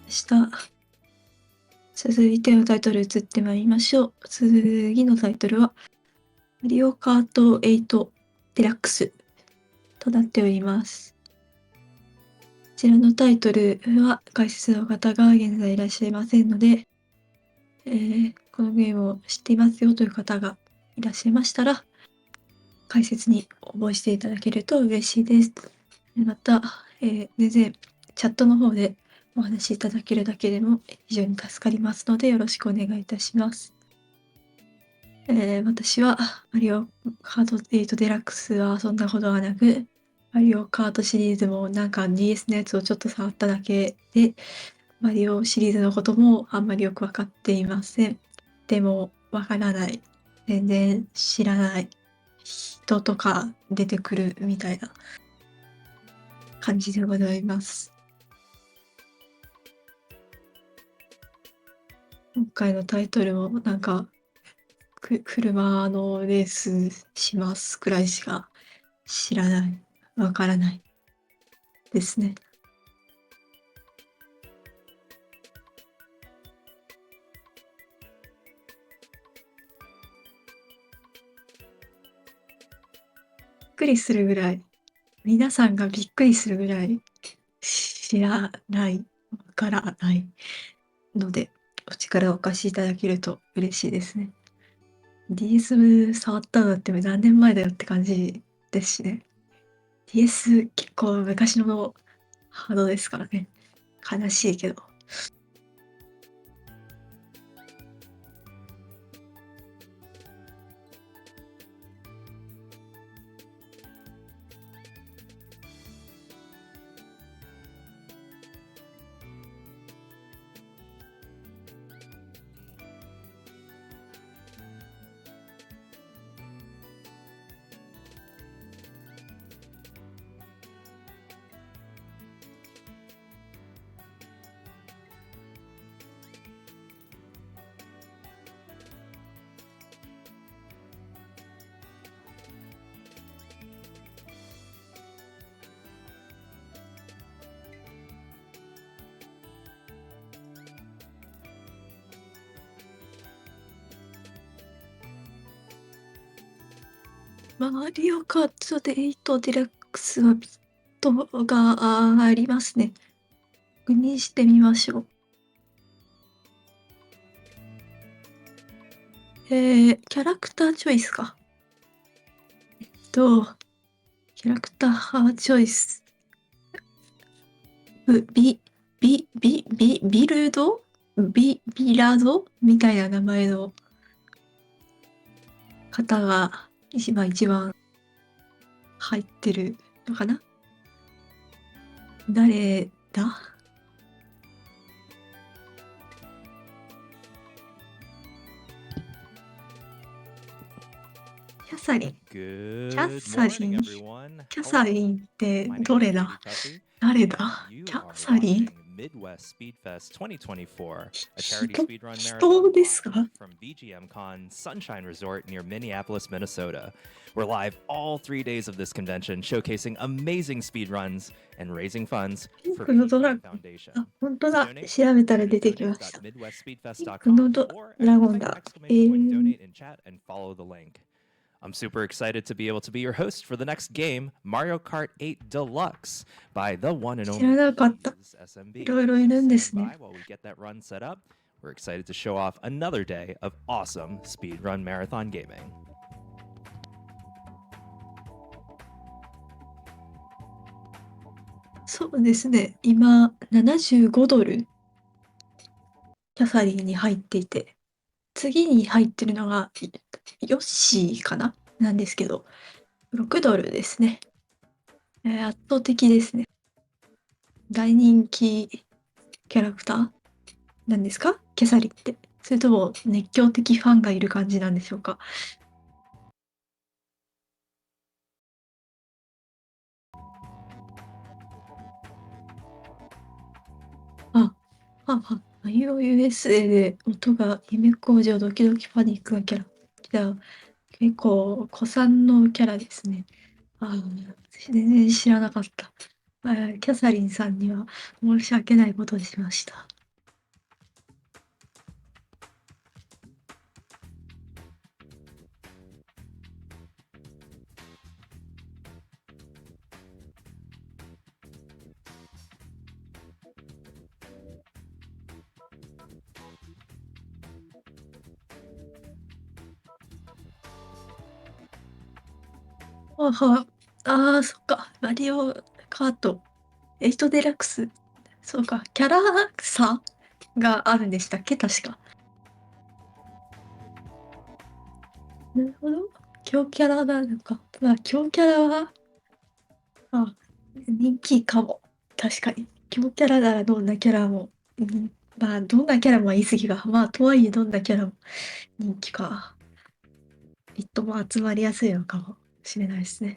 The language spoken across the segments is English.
した。続いてのタイトル移ってまいりましょう。次のタイトルは、マリオカート8デラックスとなっております。こちらのタイトルは解説の方が現在いらっしゃいませんので、このゲームを知っていますよという方がいらっしゃいましたら、解説に応募していただけると嬉しいです。また、全然チャットの方でお話しいただけるだけでも非常に助かりますのでよろしくお願いいたします。私はマリオカート8デラックスは遊んだことがなく、マリオカートシリーズもなんか DS のやつをちょっと触っただけで、マリオシリーズのこともあんまりよくわかっていません。でもわからない。全然知らない人とか出てくるみたいな感じでございます。今回のタイトルもなんか車のレースしますくらいしか知らない、わからないですね。びっくりするぐらい、皆さんがびっくりするぐらい知らない、わからないので、お力をお貸しいただけると嬉しいですね。DS 触ったのって何年前だよって感じですしね。DS 結構昔のハードですからね。悲しいけど。マリオカート8デラックスはビットがありますね。確認してみましょう。キャラクターチョイスか。キャラクターチョイス。ビルドビラドみたいな名前の方が一番入ってるのかな。誰だ？キャサリン。キャサリンキャサリンってどれだ？誰だ？キャサリンMidwest Speedfest 2024, a 人 charity speedrun 人 marathon ですか？ from BGMCon Sunshine Resort near Minneapolis, Minnesota. We're live all 3 days of this convention, showcasing amazing speedruns and raising funds ピン for クのド Peassmb ラゴン。Foundation. あ、本当だ。 Donate 調べたら at 出てきました。ピンクの donate.midwestspeedfest.com ド or ラゴン type だ。exclamation point donate in chat and follow the link. I'm super excited to be able to be your host for the next game, Mario Kart 8 Deluxe, by the one and 知ら only なかった。い peassmb. ろいろいるんです Stand ね。 by while we get that run set up. We're excited to show off another day of awesome speedrun marathon gaming. そうですね。今、75ドルキャサリンに入っていて、次に入ってるのがヨッシーかななんですけど、6ドルですね。圧倒的ですね。大人気キャラクターなんですか？キャサリンって。それとも熱狂的ファンがいる感じなんでしょうか？iOSA で音が夢工場ドキドキパニックがキャラ。結構古参のキャラですね。全然知らなかった。キャサリンさんには申し訳ないことをしました。あは、ああ、そっか。マリオカート8デラックス。そうか。キャラ差があるんでしたっけ確か。なるほど。強キャラなのか。まあ、強キャラは、あ、人気かも。確かに。強キャラならどんなキャラも、まあ、どんなキャラも言い過ぎが。まあ、とはいえどんなキャラも人気か。ビットも集まりやすいのかもしれないですね。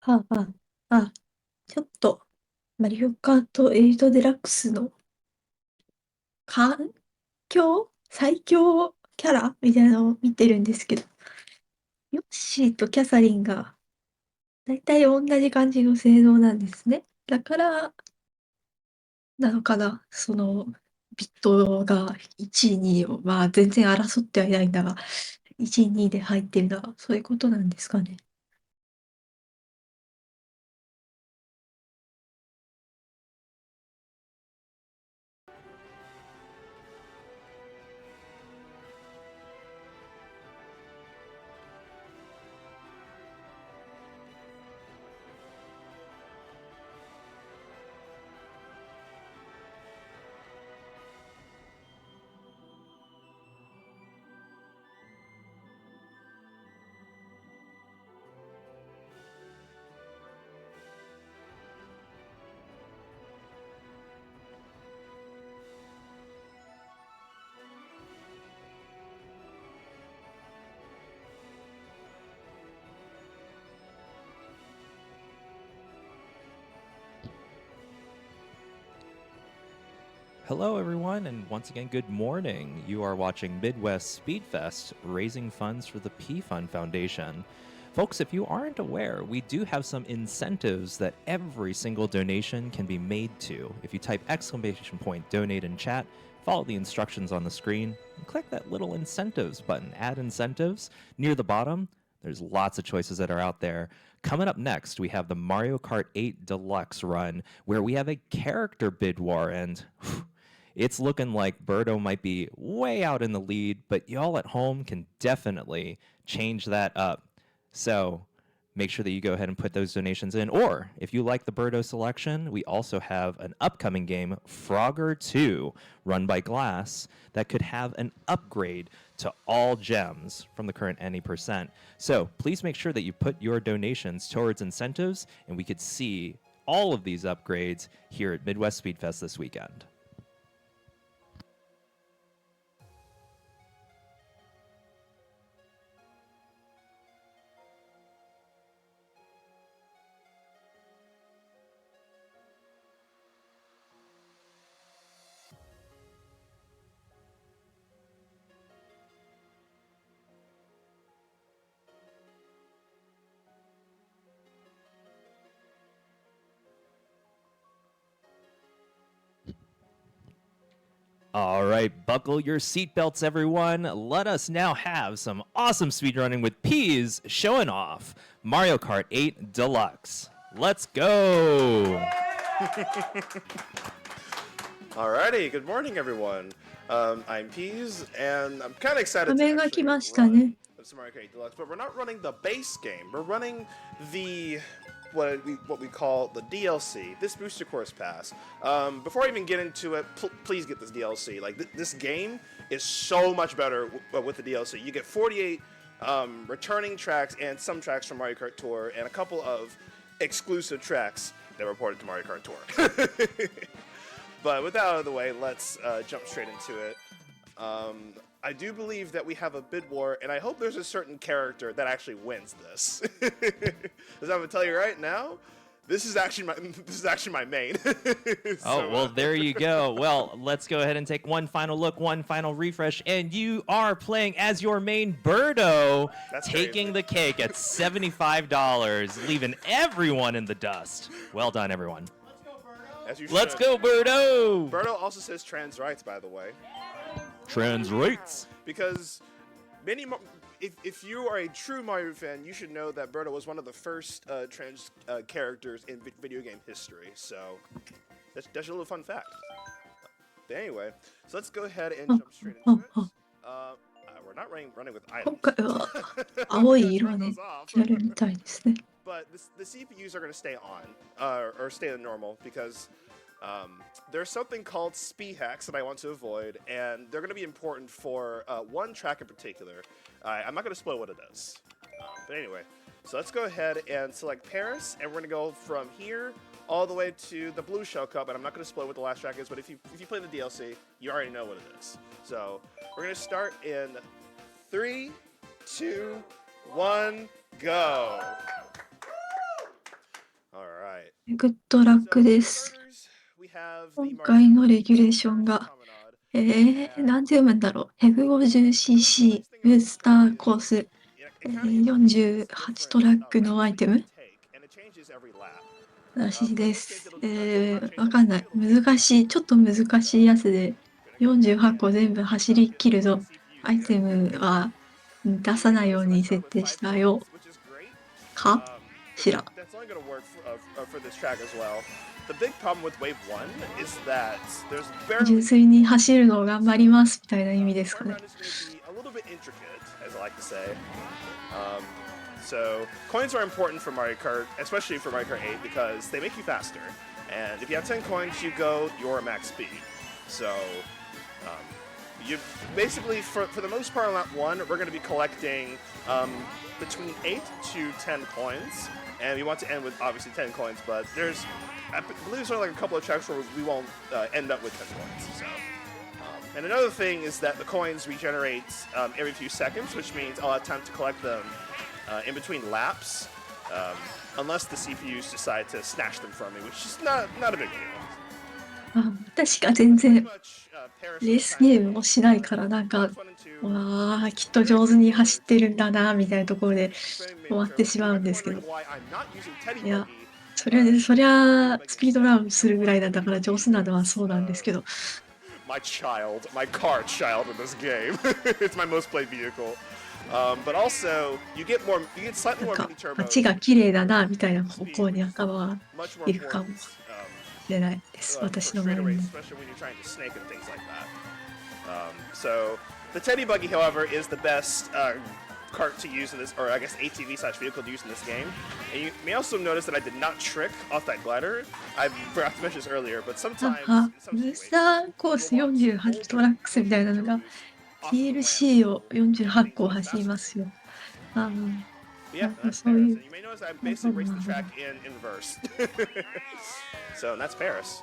はあ、はあ、あ、ちょっと、マリオカート8デラックスの環境最強キャラみたいなのを見てるんですけど、ヨッシーとキャサリンが大体同じ感じの性能なんですね。だからなのかな、そのビットが1位、2位を、まあ全然争ってはいないんだが、1位、2位で入ってるのは、そういうことなんですかね。Hello, everyone, and once again, good morning. You are watching Midwest Speedfest, raising funds for the P Fund Foundation. Folks, if you aren't aware, we do have some incentives that every single donation can be made to. If you type exclamation point donate in chat, follow the instructions on the screen, and click that little incentives button, add incentives, near the bottom. There's lots of choices that are out there. Coming up next, we have the Mario Kart 8 Deluxe run, where we have a character bid war, and it's looking like Birdo might be way out in the lead, but y'all at home can definitely change that up. So make sure that you go ahead and put those donations in. Or if you like the Birdo selection, we also have an upcoming game, Frogger 2, run by Glass, that could have an upgrade to all gems from the current any percent. So please make sure that you put your donations towards incentives, and we could see all of these upgrades here at Midwest Speedfest this weekend. All right, buckle your seatbelts, everyone. Let us now have some awesome speedrunning with Peas showing off Mario Kart 8 Deluxe. Let's go! Alrighty, good morning, everyone. I'm Peas, and I'm kind of excited to 画面が actually 来ましたね。 run some Mario Kart 8 Deluxe, but we're not running the base game. We're running the what we call the DLC, this booster course pass. Before I even get into it, please get this DLC. Like this game is so much better with the DLC. You get 48 returning tracks and some tracks from Mario Kart Tour, and a couple of exclusive tracks that were ported to Mario Kart Tour. But with that out of the way, let's jump straight into it. I do believe that we have a bid war, and I hope there's a certain character that actually wins this. Because I'm gonna tell you right now, this is actually my main. Oh, well, there you go. Well, let's go ahead and take one final look, one final refresh, and you are playing as your main Birdo, That's taking crazy. the cake at $75, leaving everyone in the dust. Well done, everyone. As you Let's should. go, Birdo! Birdo also says trans rights, by the way. Trans rights. Because if you are a true Mario fan, you should know that Birdo was one of the first trans characters in video game history. So that's a little fun fact. But anyway, so let's go ahead and jump straight into it. We're not running with 今 items. 回は青い色 Turn ね those off. やるみたいですね。 But the CPUs are going to stay on, or stay on normal, because there's something called speed hacks that I want to avoid, and they're going to be important for one track in particular. I'm not going to spoil what it is. But anyway, so let's go ahead and select Paris, and we're going to go from here all the way to the Blue Shell Cup, and I'm not going to spoil what the last track is, but if you play the DLC, you already know what it is. So we're going to start in 3, 2, 1, go! Alright. グッドラックです。 We have 今 the 回のレギュレーションが、なんて読むんだろう。150cc ブースターコース、48トラックのアイテムらしいです。わかんない。ちょっと難しいやつで、48個全部走り切ると、アイテムは出さないように設定したよ。かしら。 That's only going to work for this track as well. The big problem with Wave 1 is that there's barely 純粋に走るのを頑張りますみたいな意味ですかね。 is going to be a little bit intricate, as I like to say. So coins are important for Mario Kart, especially for Mario Kart 8, because they make you faster. And if you have 10 coins, you go your max speed. So you basically, for the most part on lap 1, we're going to be collecting between 8 to 10 coins. And we want to end with obviously 10 coins, but I believe there's only like a couple of tracks where we won't end up with 10 coins. So, and another thing is that the coins regenerate every few seconds, which means I'll have time to collect them in between laps, unless the CPUs decide to snatch them from me, which is not a big deal. 確か全然 Much, Paris レースゲームをしないからなんか、わあ、きっと上手に走ってるんだなみたいなところで終わってしまうんですけど。いや、そりゃスピードランするぐらいなんだから上手なのはそうなんですけど。My car child in this game. It's my most played vehicle. But also you get slightly なん more か mini turbos. 街が綺麗だなみたいな方向に頭が Much more 行くかも important しれないです。for 私の場 straight 合 away, も。 especially when you're trying to snake and things like that. So the Teddy Buggy, however, is the best cart to use in this, or I guess ATV/vehicle to use in this game. And you may also notice that I did not trick off that glider. I forgot to mention this earlier, but は sometimes は in some ブー situations, スターコース you'll want to 48 トラックスみたいなのが off of the ramp TLC を and 48 things 個 much 走り faster. ますよ。あ But yeah, なんか that's そう Paris. いう And you may notice I なるほ basically ど raced な the るほど。 track in reverse. So that's Paris.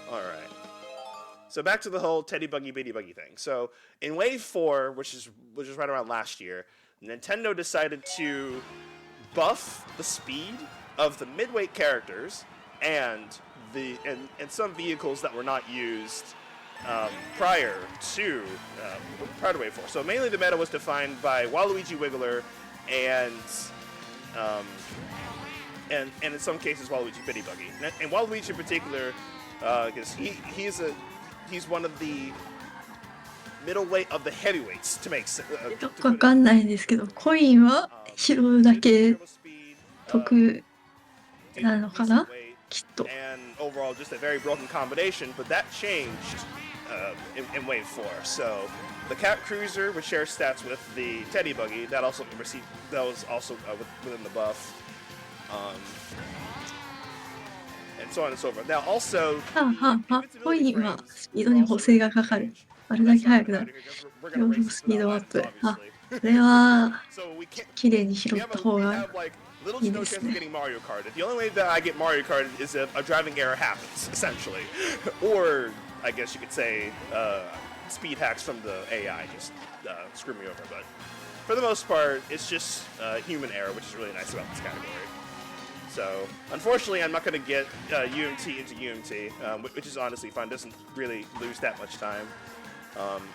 All right. So back to the whole Teddy Buggy Bitty Buggy thing. So in Wave 4, which is right around last year, Nintendo decided to buff the speed of the midweight characters and some vehicles that were not used prior to Wave 4. So mainly the meta was defined by Waluigi Wiggler and in some cases Waluigi Bitty Buggy. And Waluigi in particular, because he's one of the middleweight of the heavyweights to make よくわかんないんですけど、コインは拾うだけ得なのかなきっと。 and overall just a very broken combination, but that changed in Wave 4. So the Cat Cruiser, which shares stats with the Teddy Buggy, that was also within the buff. And so on and so forth. Now also, はあはあはあ、コインはスピードに補正がかかる。あれだけ速くなる。両方スピードアップ。あ、それは綺麗に拾った方がいいですね。 getting Mario Karted. The only way that I get Mario Karted is if a driving error happens, essentially. Or, I guess you could say, speed hacks from the AI just screw me over. But for the most part, it's just human error, which is really nice about this category. So, unfortunately, I'm not going to get UMT into UMT, which is honestly fun. Doesn't really lose that much time.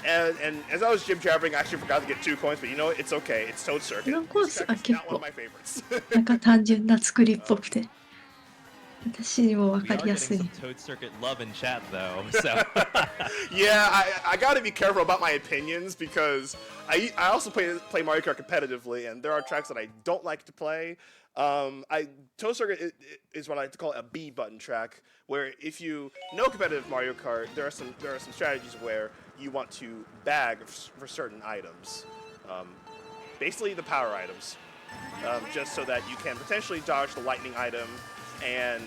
And as I was jib-jabbering, I actually forgot to get 2 coins, but you know what? It's okay. It's Toad Circuit. このコースは It's 結 not one of 構 my favorites. なんか単純な作りっぽくて、私にもわ We か are りや getting すい。 some Toad Circuit love in chat, though. So Yeah, I got to be careful about my opinions because I also play Mario Kart competitively, and there are tracks that I don't like to play. Toad Circuit is what I like to call a B button track, where if you know competitive Mario Kart, there are some strategies where you want to bag for certain items, basically the power items, just so that you can potentially dodge the lightning item and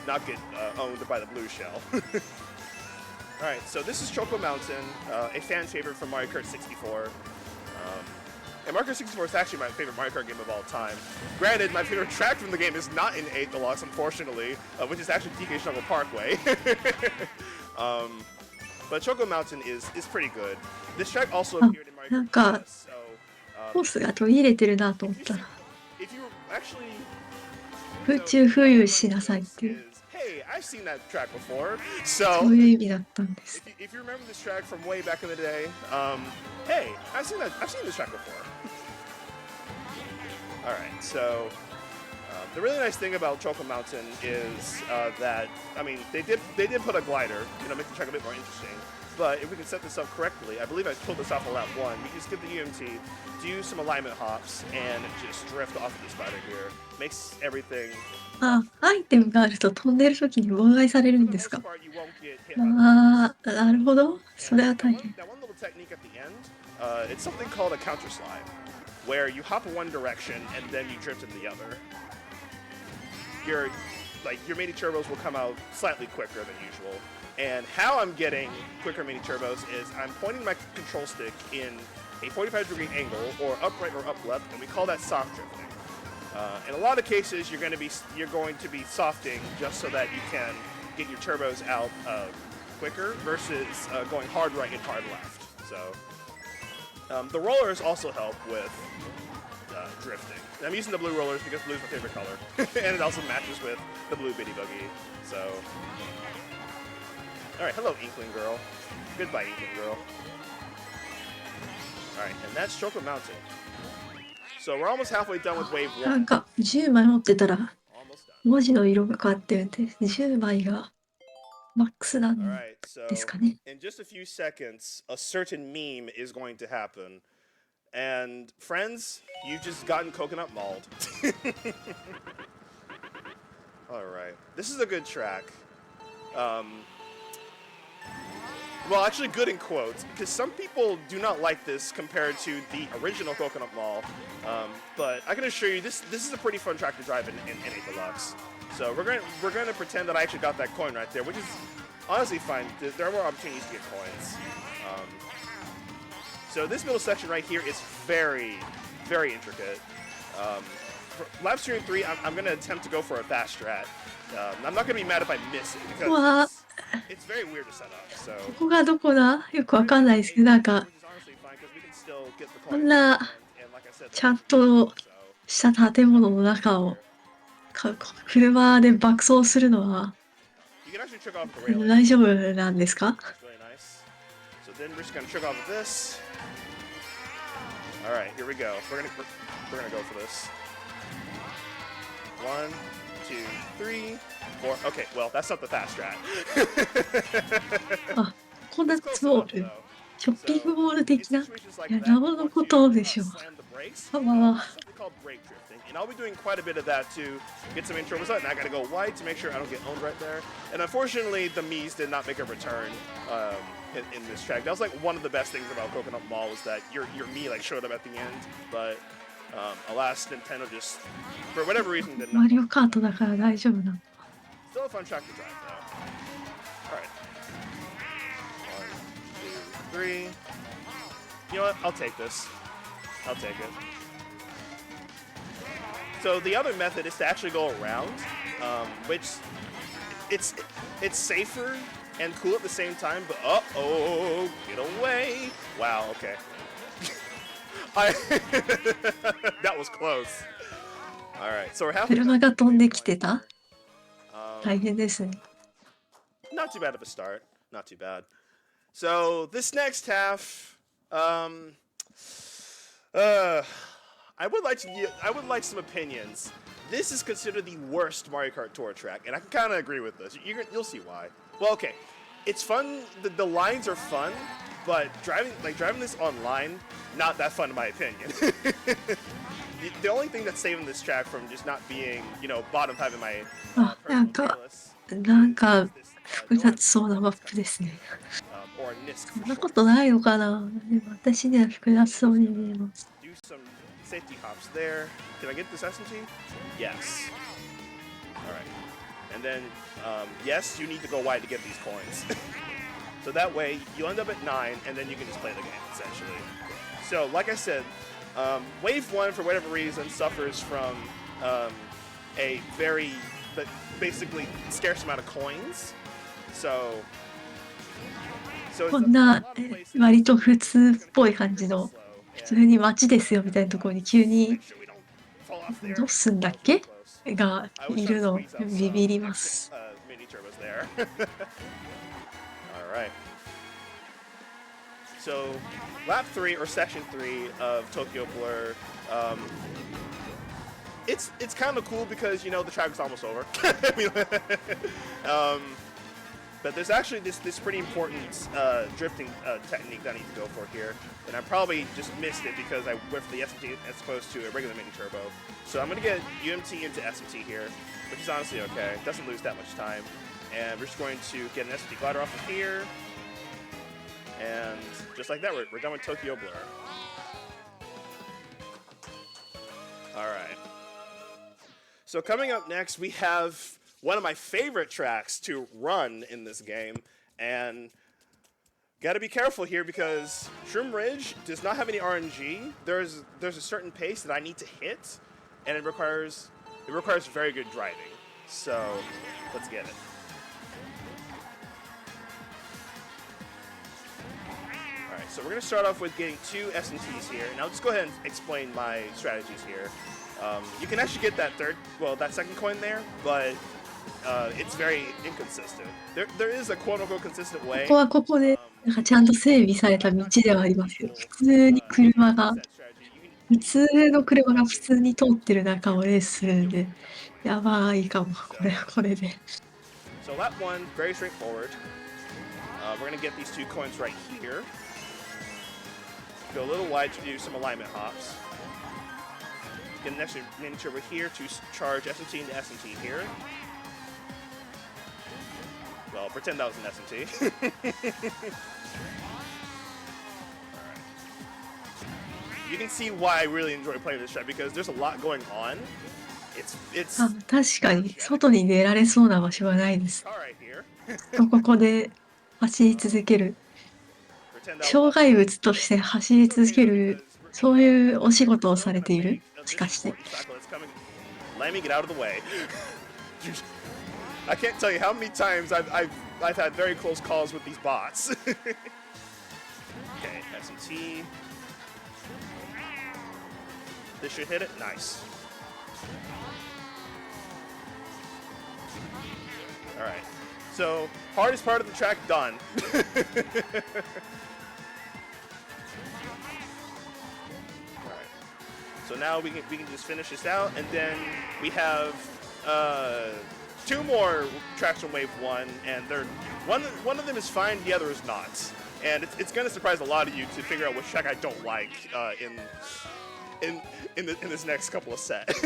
not get owned by the blue shell. Alright, so this is Choco Mountain, a fan favorite from Mario Kart 64. And Mario Kart 64 is actually my favorite Mario Kart game of all time. Granted, my favorite track from the game is not in 8 Deluxe, unfortunately, which is actually DK Jungle Parkway. But Choco Mountain is pretty good. This track also appeared in Mario Kart 8, so コースが取り入れてるなと思ったら、 if you actually 空中浮遊しなさいっていう、 Hey, I've seen that track before. そ So ういう意味だったんです。 if you remember this track from way back in the day, hey, I've seen this track before. All right, so the really nice thing about Choco Mountain is that they did put a glider, make the track a bit more interesting. But if we can set this up correctly, I believe I pulled this off on lap 1. You just get the UMT, do some alignment hops, and just drift off of this glider here. Makes everything. あ、アイテムがあると飛んでる時に妨害される For ん the です most か。 part, you won't get hit by the ああ、なるほど。それは And 大 that 変。 one little technique at the end, it's something called a counter slide, where you hop in one direction and then you drift in the other. Your mini turbos will come out slightly quicker than usual. And how I'm getting quicker mini turbos is I'm pointing my control stick in a 45-degree angle, or upright or up left, and we call that soft drifting. In a lot of cases, you're going to be softing just so that you can get your turbos out quicker versus going hard right and hard left. So the rollers also help with drifting. And I'm using the blue rollers because blue is my favorite color, and it also matches with the blue bitty buggy. So, all right, hello Inkling Girl. Goodbye, Inkling Girl. All right, and that's Choco Mountain. So we're almost halfway done with Wave 1. なんか10枚持ってたら Almost done. 文字の色が変わってるんで、10枚がマックスなん Alright, です so かね。 in just a few seconds, a certain meme is going to happen. And friends, you've just gotten coconut mauled. Alright, this is a good track. Well, actually good in quotes, because some people do not like this compared to the original Coconut Mall. But I can assure you, this is a pretty fun track to drive in NA Deluxe. So we're gonna pretend that I actually got that coin right there, which is honestly fine. There are more opportunities to get coins. So this middle section right here is very, very intricate. For lap 2 and 3, I'm gonna attempt to go for a fast strat. I'm not gonna be mad if I miss it because it's very weird to set up. So ここがどこだよくわかんないですけど、なんか、 which is honestly fine because we can still get the こ coins. んな And like I said, ちゃんと so した建物の中を車で爆走するのは you can actually trick off the railing. 大丈夫なんですか？ That's really nice. So then we're just gonna trick off with this. All right, here we go. We're gonna go for this. 1, 2, 3, 4. Okay, well that's not the fast strat. あ、ココナッ It's ツ close ボー enough ル、 though. ショッピングモール In 的な、 situations い like や、 that, 生の once こ you とでしょう。 slam the brakes, あわ something called brake drifting, and I'll be doing quite a bit of that to get some intro results. And I gotta go wide to make sure I don't get owned right there. And unfortunately, the Mii's did not make a return in this track. That was like one of the best things about Coconut Mall was that your Mii like showed up at the end, but alas, Nintendo just for whatever reason did マ not. リオカートだから大丈夫なの。 Still a fun track to drive though. All right, 1, 2, 3. You know what? I'll take this. I'll take it. So the other method is to actually go around, which it's safer and cool at the same time. But oh, get away! Wow. Okay. That was close. All right. So we're halfway. 車が飛んできてた？ Um, 大変ですね。 not too bad of a start. Not too bad. So this next half, I would like some opinions. This is considered the worst Mario Kart Tour track, and I can kind of agree with this. You'll see why. Well, okay, it's fun. The lines are fun, but driving this online, not that fun in my opinion. The only thing that's saving this track from just not being, bottom five in my あ、な personal んか、 playlist なんか is this, 複雑そうなマップですね。 or NISC そん for なこ short. とないのかな。でも私には複雑そうに見えます。 Do some safety hops there. Can I get this S&T? Yes. All right. And then, yes, you need to go wide to get these coins. So that way, you end up at 9, and then you can just play the game, essentially. So, like I said, Wave 1, for whatever reason, suffers from a very, basically, scarce amount of coins. So こんな割と普通っぽい感じの、普通に街ですよみたいなところに急にどうすんだっけがいるのビビります。Alright. So, lap 3 or section 3 of Tokyo Blur. It's kind of cool because the track is almost over. But there's actually this pretty important drifting technique that I need to go for here, and I probably just missed it because I whiffed the SMT as opposed to a regular mini turbo. So I'm gonna get UMT into SMT here, which is honestly okay. Doesn't lose that much time, and we're just going to get an SMT glider off of here, and just like that, we're done with Tokyo Blur. All right. So coming up next, we have one of my favorite tracks to run in this game, and gotta be careful here because Shroom Ridge does not have any RNG. There's a certain pace that I need to hit, and it requires very good driving. So let's get it. All right, so we're gonna start off with getting 2 S&Ts here, and I'll just go ahead and explain my strategies here. You can actually get that second coin there, but it's very inconsistent. There is a quote-unquote consistent way. ここはここでなんかちゃんと整備された道ではありますよ。普通の車が普通に通ってる中をレースするんで、やばいかも、これで。So lap 1, very straightforward. We're going to get these 2 coins right here. Go a little wide to do some alignment hops. Get an extra miniature over here to charge S&T into S&T here. Well, pretend that was an S&T. You can see why I really enjoy playing this track because there's a lot going on. It's あ、確かに外に出られそうな場所はないです。 car right here. ここで走り続ける、 Pretend that 障害物として走り続ける、そういうお仕事をされている。もしかして。 Let me get out of the way. I can't tell you how many times I've had very close calls with these bots. Okay, S&T. This should hit it. Nice. All right. So hardest part of the track done. All right. So now we can just finish this out, and then we have 2 more tracks from Wave 1, and they're one of them is fine, the other is not. And it's going to surprise a lot of you to figure out which track I don't like in this next couple of sets.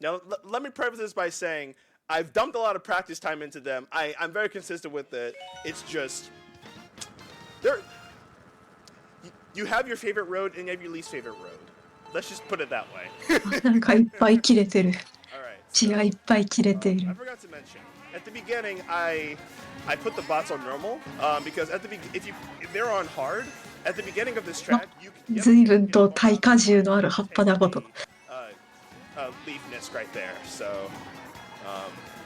Now, let me preface this by saying I've dumped a lot of practice time into them. I'm very consistent with it. It's just you have your favorite road and you have your least favorite road. Let's just put it that way. なんかいっぱい切れてる。 All right. 血がいっぱい切れてい I る。 forgot to mention at the beginning I put the bots on normal because if they're on hard at the beginning of this track you can 随分と耐荷重のある葉っぱだこと。 leaf Nisk right there. So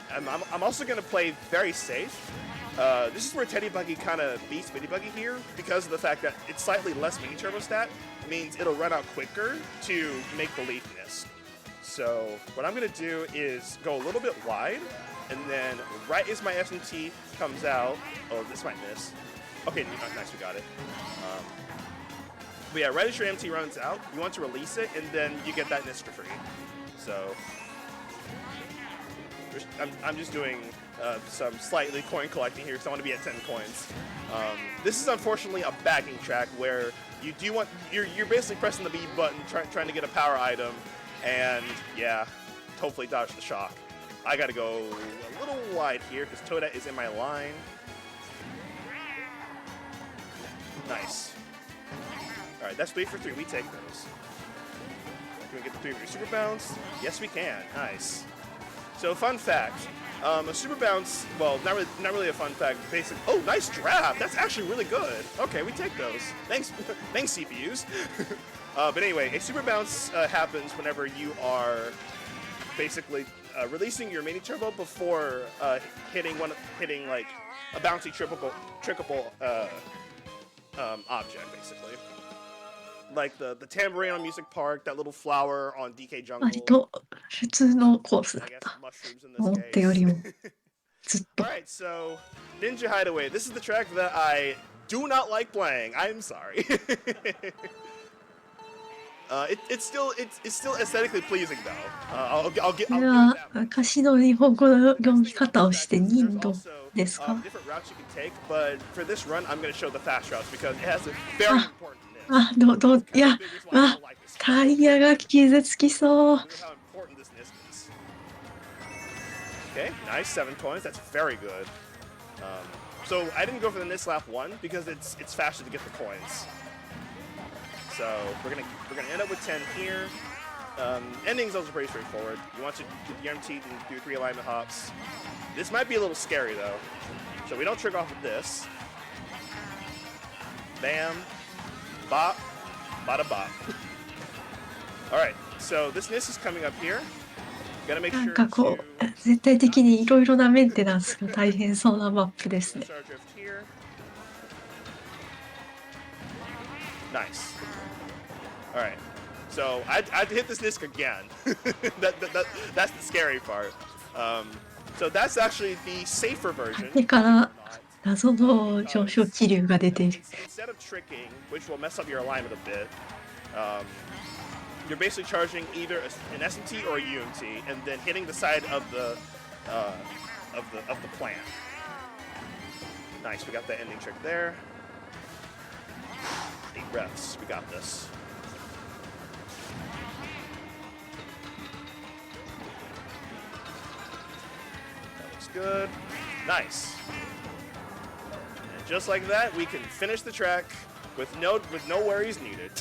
I'm also going to play very safe. This is where Teddy Buggy kind of beats Mini Buggy here because of the fact that it's slightly less mini turbo stat means it'll run out quicker to make the leaf Nisk. So what I'm going to do is go a little bit wide, and then right as my S&T comes out, oh, this might miss. Okay, nice, we got it. But yeah, right as your MT runs out, you want to release it, and then you get that Nisk for free. So I'm just doing some slightly coin collecting here because I want to be at 10 coins. This is unfortunately a bagging track where you do want you're basically pressing the B button trying to get a power item, and yeah, hopefully dodge the shock. I gotta go a little wide here because Toadette is in my line. Nice. All right, that's 3 for 3. We take those. Can we get the 3 for super bounce? Yes, we can. Nice. So, fun fact. A super bounce, well, not really a fun fact. Basic. Oh, nice draft. That's actually really good. Okay, we take those. Thanks, thanks CPUs. But anyway, a super bounce happens whenever you are basically releasing your mini turbo before hitting like a bouncy trickable object, basically. Like the tambourine on Music Park, that little flower on DK Jungle. 割と普通のコースだ I っ guess た。 mushrooms in 思 this ったより case. もずっと。 Alright, so Ninja Hideaway. This is the track that I do not like playing. I'm sorry. It's still aesthetically pleasing though. I'll こ give れ it は that. 歌詞の日本語の読み方をして人度 Also ですか？ different routes you can take, but for this run, I'm going to show the fast routes because it has a very important niche. あ、いや、あ、タイヤが傷つきそう。 Look at how important this niche is. Okay, nice 7 coins. That's very good. So I didn't go for the Nisk lap 1 because it's faster to get the coins. So we're gonna end up with 10 here. Endings also pretty straightforward. You want to get the MT and do 3 alignment hops. This might be a little scary though. So we don't trick off with this. Bam. Bop. Bada bop. Alright, so this Nisk is coming up here. Gotta make なん sure かこ to う、絶対的にいろいろなメンテナンスが大変そうなマップですね。 start drift here. Nice. Alright. So I'd hit this Nisk again. That's the scary part. So that's actually the safer version. でから謎の上昇気流が出ている。 Instead of tricking, which will mess up your alignment a bit, you're basically charging either an SMT or a UMT, and then hitting the side of the plant. Nice, we got that ending trick there. 8 breaths, we got this. That looks good. Nice. And just like that, we can finish the track with no worries needed.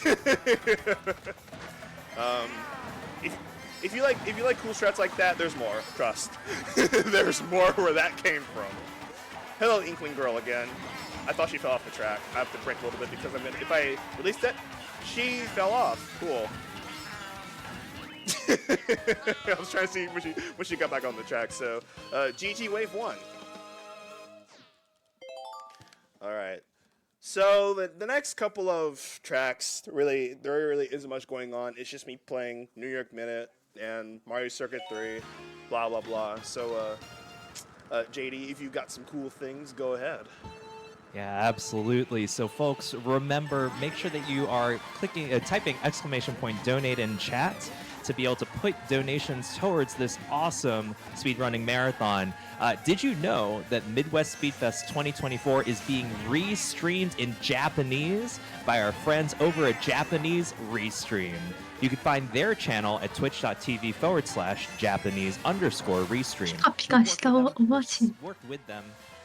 If you like cool strats like that, there's more. Trust. There's more where that came from. Hello, Inkling Girl again. I thought she fell off the track. I have to brake a little bit because if I released it, she fell off. Cool. I was trying to see when she got back on the track. So, GG Wave 1. All right. So the next couple of tracks, there really isn't much going on. It's just me playing New York Minute and Mario Circuit 3, blah blah blah. So, JD, if you've got some cool things, go ahead. Yeah, absolutely. So, folks, remember, make sure that you are typing !donate in chat to be able to put donations towards this awesome speedrunning marathon. Did you know that Midwest Speedfest 2024 is being re-streamed in Japanese by our friends over at Japanese Restream? You can find their channel at twitch.tv/Japanese_Restream. ピカピカしたおばあちん。 Worked with them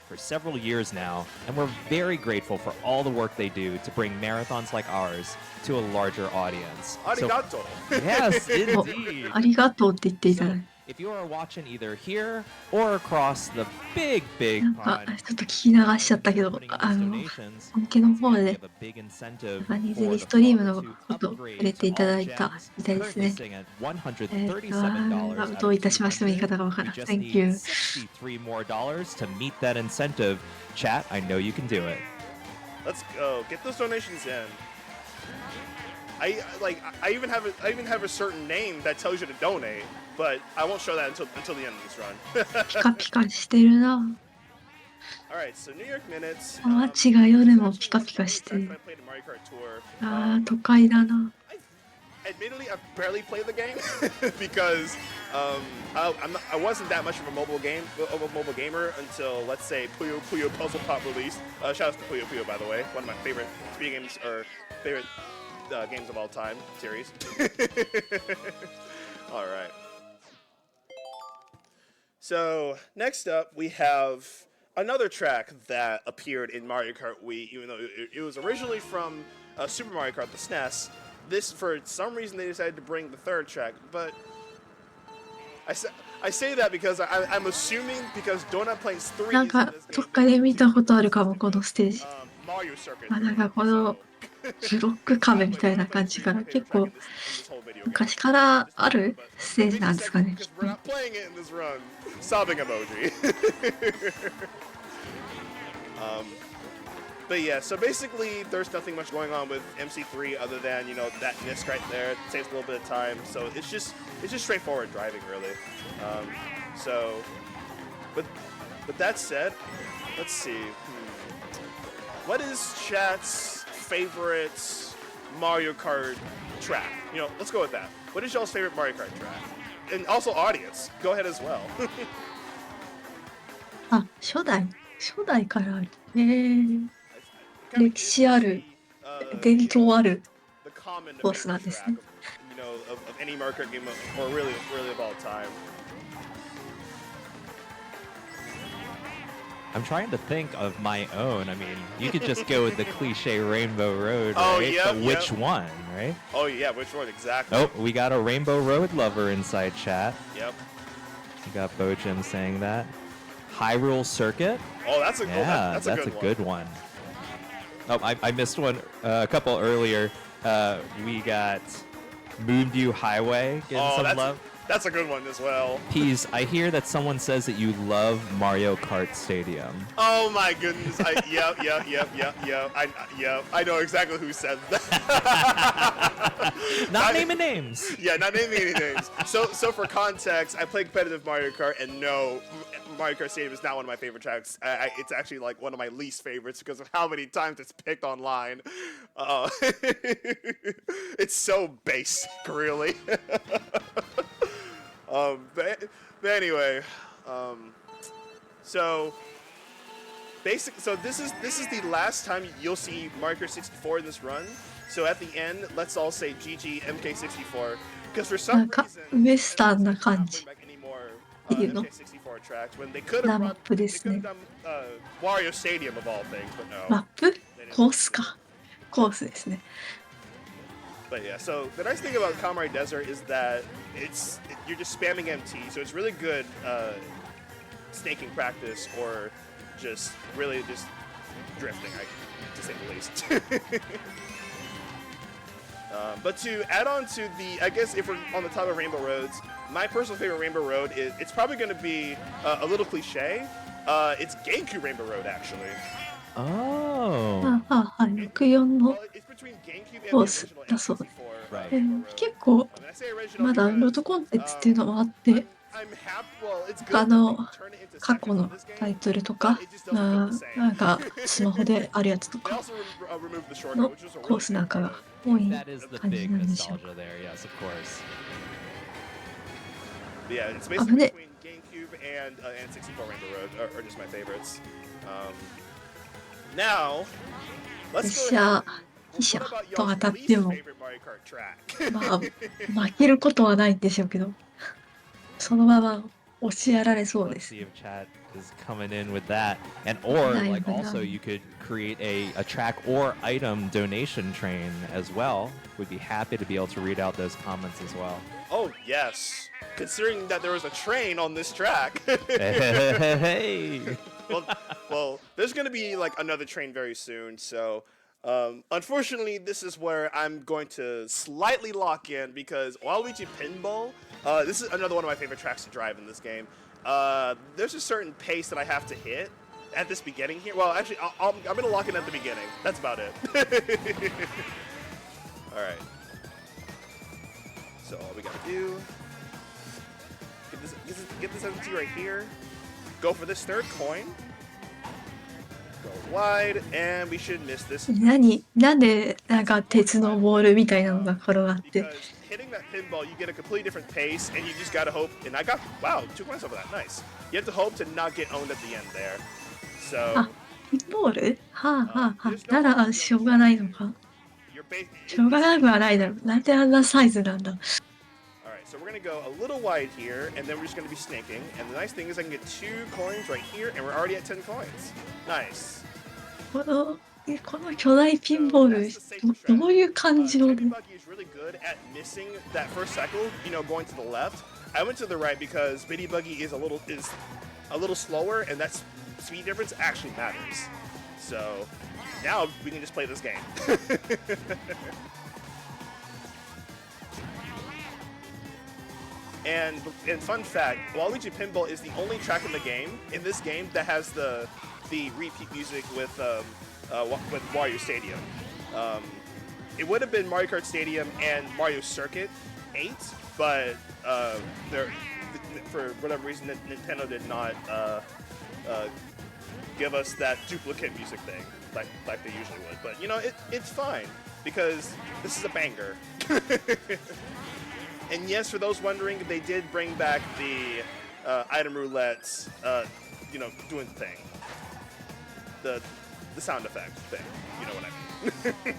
for several years now, and we're very grateful for all the work they do to bring marathons like ours to a larger audience. Arigato. Yes, indeed. ありがとうって言っていただいて。 If you are watching either here or across the big なんか pond, ちょっと聞き流しちゃったけど、 putting in 本 donations, 家の方 we で have a big incentive ジャパニーズ for リ the ストリーム farm の to ことを upgrade 触れて to いただ all いた gems, みたいです currently ね。 sitting at $137 どういたしましても言い方がわ out か of らん。 200. We just Thank need you. 63 more dollars to meet that incentive. Chat, I know you can do it. Let's go. Get those donations in. I even have a certain name that tells you to donate, but I won't show that until the end of this run. ピカピカしてるな。 All right, so New York Minutes. 街が夜でもピカピカして I る。 played Mario Kart Tour. ああ、都会だな。 Admittedly, I've barely played the game because I wasn't that much of a mobile gamer until, let's say, Puyo Puyo Puzzle Pop released. Shout out to Puyo Puyo, by the way, one of my favorite speed games or favorite games of all time series. All right. So next up, we have another track that appeared in Mario Kart Wii, even though it was originally from Super Mario Kart, the SNES. This, for some reason, they decided to bring the third track, but I say that because I'm assuming because Donut Plains 3なん is か in this どっ game, かで見たことあるかも、このステージ。 Mario Circuit あ、なんか 3. この So, ブロック壁みたいな感じから結構昔からあるステージなんですかね。 Because we're not playing it in this run. Sobbing emoji. But yeah, so basically, there's nothing much going on with MC3 other than, you know, that disc right there. It saves a little bit of time. So it's just straightforward driving, really. But that said, let's see. What is chat's favorite Mario Kart track? You know, let's go with that. What is y'all's favorite Mario Kart track? And also audience, go ahead as well. あ、初代からある。歴史ある、伝統ある the common courseなんですね。 you know, of any Mario Kart game or really of all time. I'm trying to think of my own. I mean, you could just go with the cliche Rainbow Road, Oh, right? yep, But which yep. one, right? Oh yeah, which one exactly? Oh, we got a Rainbow Road lover inside chat. Yep. We got Bojim saying that. Hyrule Circuit. Oh, that's a Yeah, that's a good one. Oh, I missed one a couple earlier. We got Moonview Highway getting some love. That's a good one as well. Peas, I hear that someone says that you love Mario Kart Stadium. Oh my goodness! Yep. I know exactly who said that. Not naming names. Yeah, not naming any names. So for context, I play competitive Mario Kart, and no, Mario Kart Stadium is not one of my favorite tracks. It's actually like one of my least favorites because of how many times it's picked online. It's so basic, really. But anyway, so this is the last time you'll see Mario Kart 64 in this run. So at the end, let's all say GG MK64 because for some なんか reason ウエスタンな they're 感 not じ bringing back any more っていうの MK64 tracks when they could な have マッ brought プで they す could ね have done Wario Stadium of all things, but マ no. ップコースかコースですね But yeah, so the nice thing about Kamari Desert is that you're just spamming MT, so it's really good snaking practice or just really just drifting, to say the least. But to add on to I guess if we're on the top of Rainbow Roads, my personal favorite Rainbow Road it's probably going to be a little cliche. It's GameCube Rainbow Road, actually. Oh. はあはあはい64の Well, it's between GameCube and the コース original だそう N64 です Right. Rainbow Road. 結構 And I say original まだ because ロードコンテンツっていうのもあって I'm happy. Well, it's good 他 that の they turn it into 過 seconds 去 in の this タイ game. トルと But か it just doesn't feel the なん same. かスマホであるやつと They か also removed the shortcut, の which was a コー really スなん big か part が of 多い That is the 感じ big なんでしょう nostalgia there, yes, of course. But yeah, it's Ah, basically but it- between GameCube and N64 Rainbow Road are just my favorites. Now, let's go 拙者 ahead. 記者 What about と y'all's 当たっ least ても favorite Mario Kart track? まあ負けることはないんでしょうけどそのまま押しやられそうで Let's す see if chat is coming in with that. And or Nice, like also nice. you could create a track or item donation train as well. We'd be happy to be able to read out those comments as well. Oh, yes. Considering that there was a train on this track. Hey. well, there's going to be like another train very soon, so unfortunately, this is where I'm going to slightly lock in because Waluigi Pinball, this is another one of my favorite tracks to drive in this game. There's a certain pace that I have to hit at this beginning here. Well, actually, I'm going to lock in at the beginning. That's about it. All right. So all we got to do, get this empty right here. Go for this third coin. Go wide, and we should miss this. なんでなんか鉄のボールみたいなのが転がって Because hitting that pinball, you get a completely different pace, and you just gotta hope. And I got wow, 2 points over that. Nice. You have to hope to not get owned at the end there. So あピンボールはあはあはあならしょうがないのか your base. しょうがなくはないだろうなんであんなサイズなんだ All right, so we're gonna go a little wide here, and then we're just gonna be snaking. And the nice thing is I can get 2 coins right here, and we're already at 10 coins. Nice. この巨大ピンボールどういう感情で Buggy is really good at missing that first cycle, going to the left. I went to the right because Bitty Buggy is a little slower, and that speed difference actually matters. So now we can just play this game. And fun fact, Waluigi Pinball is the only track in the game this game that has the repeat music with Wario Stadium. It would have been Mario Kart Stadium and Mario Circuit 8, but for whatever reason, Nintendo did not give us that duplicate music thing like they usually would. But it's fine because this is a banger. And yes, for those wondering, they did bring back the item roulette, doing the thing. The sound effect thing. You know what I mean.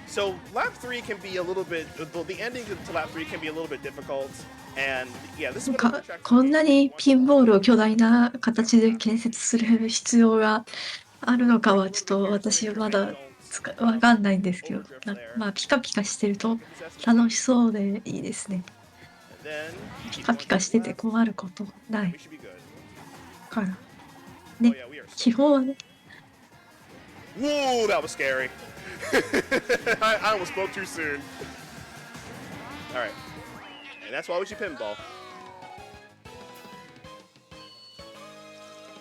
So lap 3 can be a little bit, the ending to lap 3 can be a little bit difficult. And yeah, this is なん what かこんなにピンボールを巨大な形で建設する必要があるのかはちょっと私まだわかんないんですけどまあピカピカしてると楽しそうでいいですねピカピカしてて困ることないからね基本はね Whoa, that was scary. I almost spoke too soon. All right, and that's Waluigi Pinball.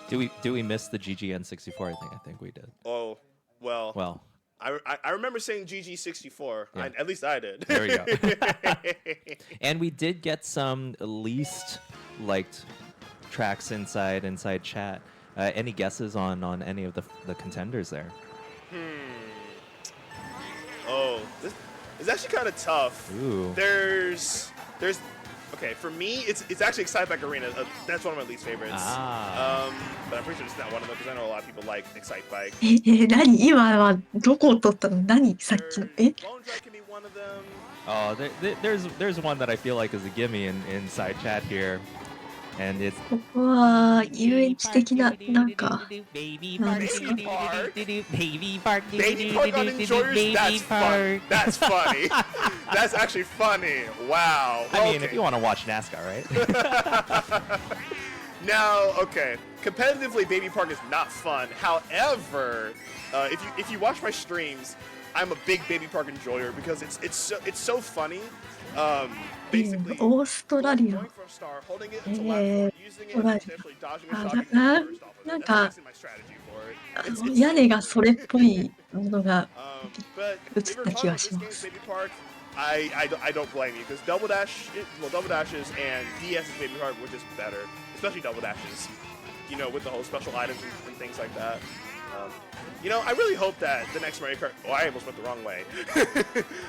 Do we miss the GGN64? I think we did. Oh, well. Well, I remember saying GG64. Yeah. At least I did. there we go. And we did get some least liked tracks inside chat. Any guesses on any of the contenders there? Oh, this is actually kind of tough. Ooh. There's okay, for me it's actually Excite Bike Arena. That's one of my least favorites. But I'm pretty sure it's not one of them because I know a lot of people like Excite Bike. 何今はどこを取ったの何さっきの Bone Dry can be one of them. Oh, there's one that I feel like is a gimme inside chat here, and it's ここは遊園地的ななんか Baby Park. Baby Park. Baby Park. Baby Park on Enjoyers. That's fun. That's funny. That's actually funny. Wow. I mean, Okay. if you want to watch NASCAR, right? Now, okay, competitively, Baby Park is not fun. However, if you watch my streams, I'm a big Baby Park enjoyer because it's so funny. Basically, オーストラリア going for a star, holding it until left, using it, and Right. potentially dodging a Ah, shot. na- and first off of it.なん That's か actually my strategy for it. あ It's の屋根がそれっぽいものが But 映 if っ you're た talking 気が about し this ま game's す。 Baby Park, I don't blame you because Double Dashes and DS's Baby Park were just better, especially Double Dashes. You know, with the whole special items and things like that. You know, I really hope that the next Mario Kart. Oh, I almost went the wrong way.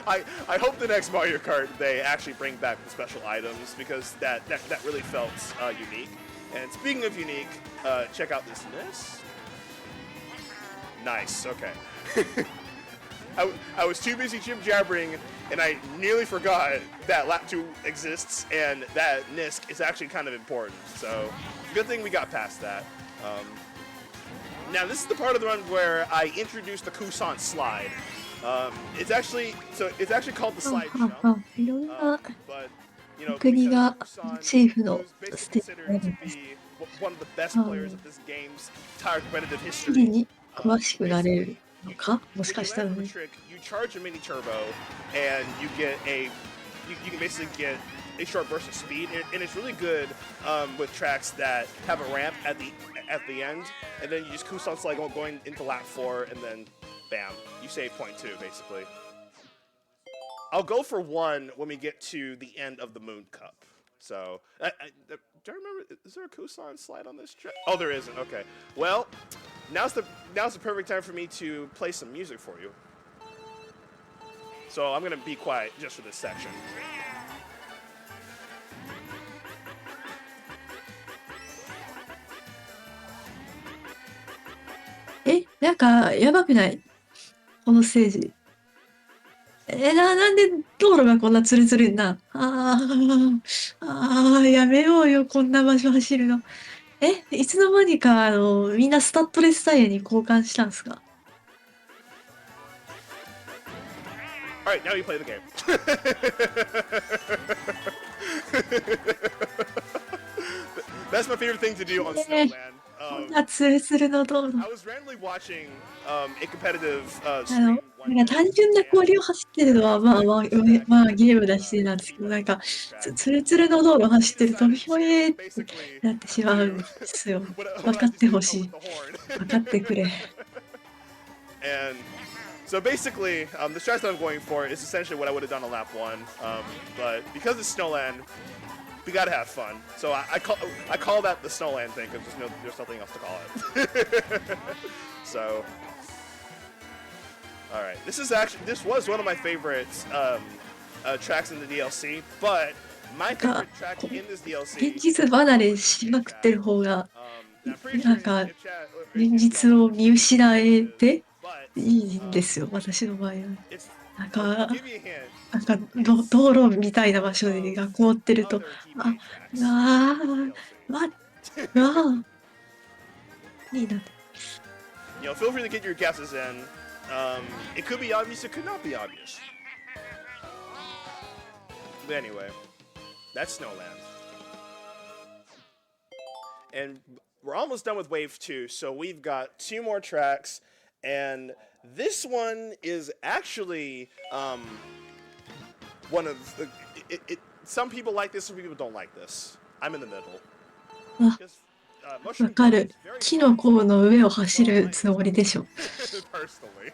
I hope the next Mario Kart they actually bring back the special items because that really felt unique. And speaking of unique, check out this list. Nice. Okay. I was too busy jib jabbering, and I nearly forgot that Lap 2 exists and that Nisk is actually kind of important. So, good thing we got past that. Now, this is the part of the run where I introduced the Kusan slide. It's actually called the slide あ jump. あいろんな But you know, 国 because が Kusan チーフの who's ス basically テージがあ considered る to んです be one of the best players of this game's entire competitive 地理 history. に詳しくなれるのかもし When か you したら land from a ね trick, you charge a mini turbo, and you get you can basically get a short burst of speed, and it's really good with tracks that have a ramp at the end, and then you just Kusan slide going into lap 4, and then bam, you save point 2 basically. I'll go for 1 when we get to the end of the Moon Cup. So, do I remember? Is there a Kusan slide on this track? Oh, there isn't. Okay. Well, now's the perfect time for me to play some music for you. So I'm gonna be quiet just for this section.えなんかやばくないこのステージなんで道路がこんなツルツルになやめようよこんな場所走るのいつの間にかみんなスタッドレスタイヤに交換したんですか All right, now you play the game. That's my favorite thing to do on Snowland. こんなツルツルの道路 I was randomly watching a competitive なん stream. か単純な氷を走ってるのはまあゲームだしなんですけどなんかツルツルの道路を走ってるとひょえーってなってしまうんですよ分かってほしい分かってくれ And so basically, the strat that I'm going for is essentially what I would have done on lap 1. But because it's Snowland, we gotta have fun. So I call that the Snowland thing because there's nothing else to call it. So, all right, this was one of my favorite tracks in the DLC, but my favorite track in this 現 DLC. 実離れしまくってる方が I'm pretty sure なんか if chat- 現実を見失えて but いいんですよ私の場合は it's なん I'll か give you a hint. なんか道路みたいな場所でが凍ってると Other あ GBA tracks あ in ー the DLC. になって You know, feel free to get your guesses in. It could be obvious, it could not be obvious. But anyway, that's Snowland. And we're almost done with Wave 2, so we've got 2 more tracks, and this one is actually one of the, some people like this, some people don't like this. I'm in the middle. あ、 Because, わ mushroom か growth る。 is very 木の甲の上を走るつもりでしょ。 personally.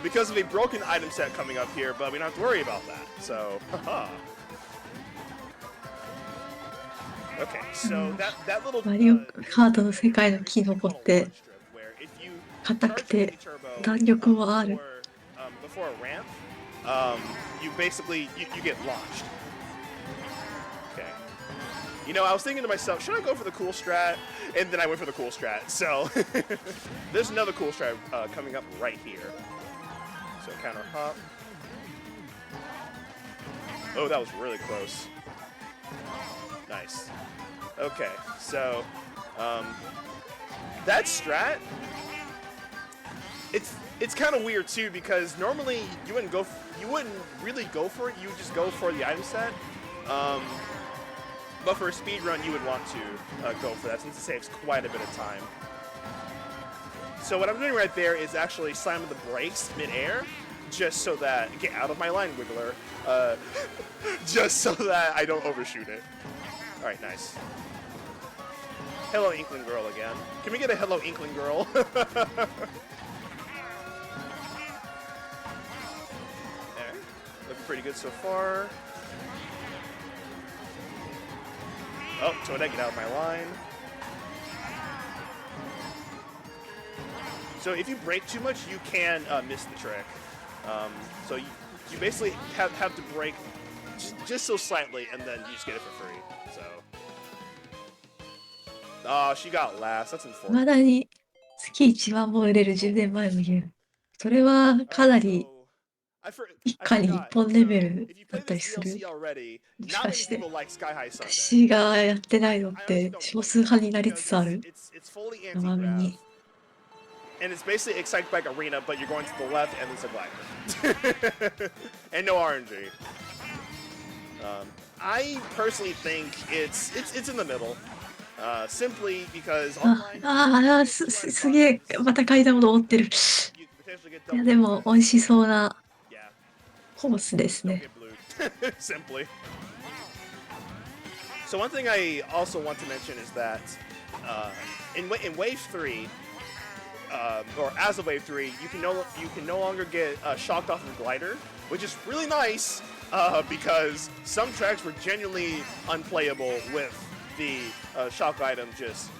Because of a broken item set coming up here, but we don't have to worry about that. So, haha. Okay, so that little マリオカートの世界のキノコって硬くて弾力もある。 before a ramp, you basically you get launched. Okay. You know, I was thinking to myself, should I go for the cool strat? And then I went for the cool strat. So there's another cool strat coming up right here. So counter hop. Oh, that was really close. Nice. Okay, so that strat, it's kind of weird too, because normally you wouldn't really go for it. You would just go for the item set. But for a speed run, you would want to go for that, since it saves quite a bit of time. So what I'm doing right there is actually slamming the brakes mid-air, just so that, get out of my line, Wiggler, just so that I don't overshoot it. All right, nice. Hello, Inkling Girl again. Can we get a hello, Inkling Girl? There. Looking pretty good so far. Oh, Toadette, get out of my line. So if you brake too much, you can miss the trick. So you basically have to brake just so slightly, and then you just get it for free. So, oh, she got last. That's ま unfortunate. だに月1万本売れる10年前のゲーム。それはかなり 一家に一本レベルだったりする。もしかして私がやってないのって少数派になりつつある。生身に。 And it's basically Excite Bike Arena, but you're going to the left and there's a glider. And no RNG. I personally think it's in the middle. Simply because すげえ、また階段を登ってる。いや、でも美味しそうなコースですね。Simply. So one thing I also want to mention is that in Wave 3, or as of Wave 3, you can no longer get shocked off of the glider, which is really nice because some tracks were genuinely unplayable with the shock item just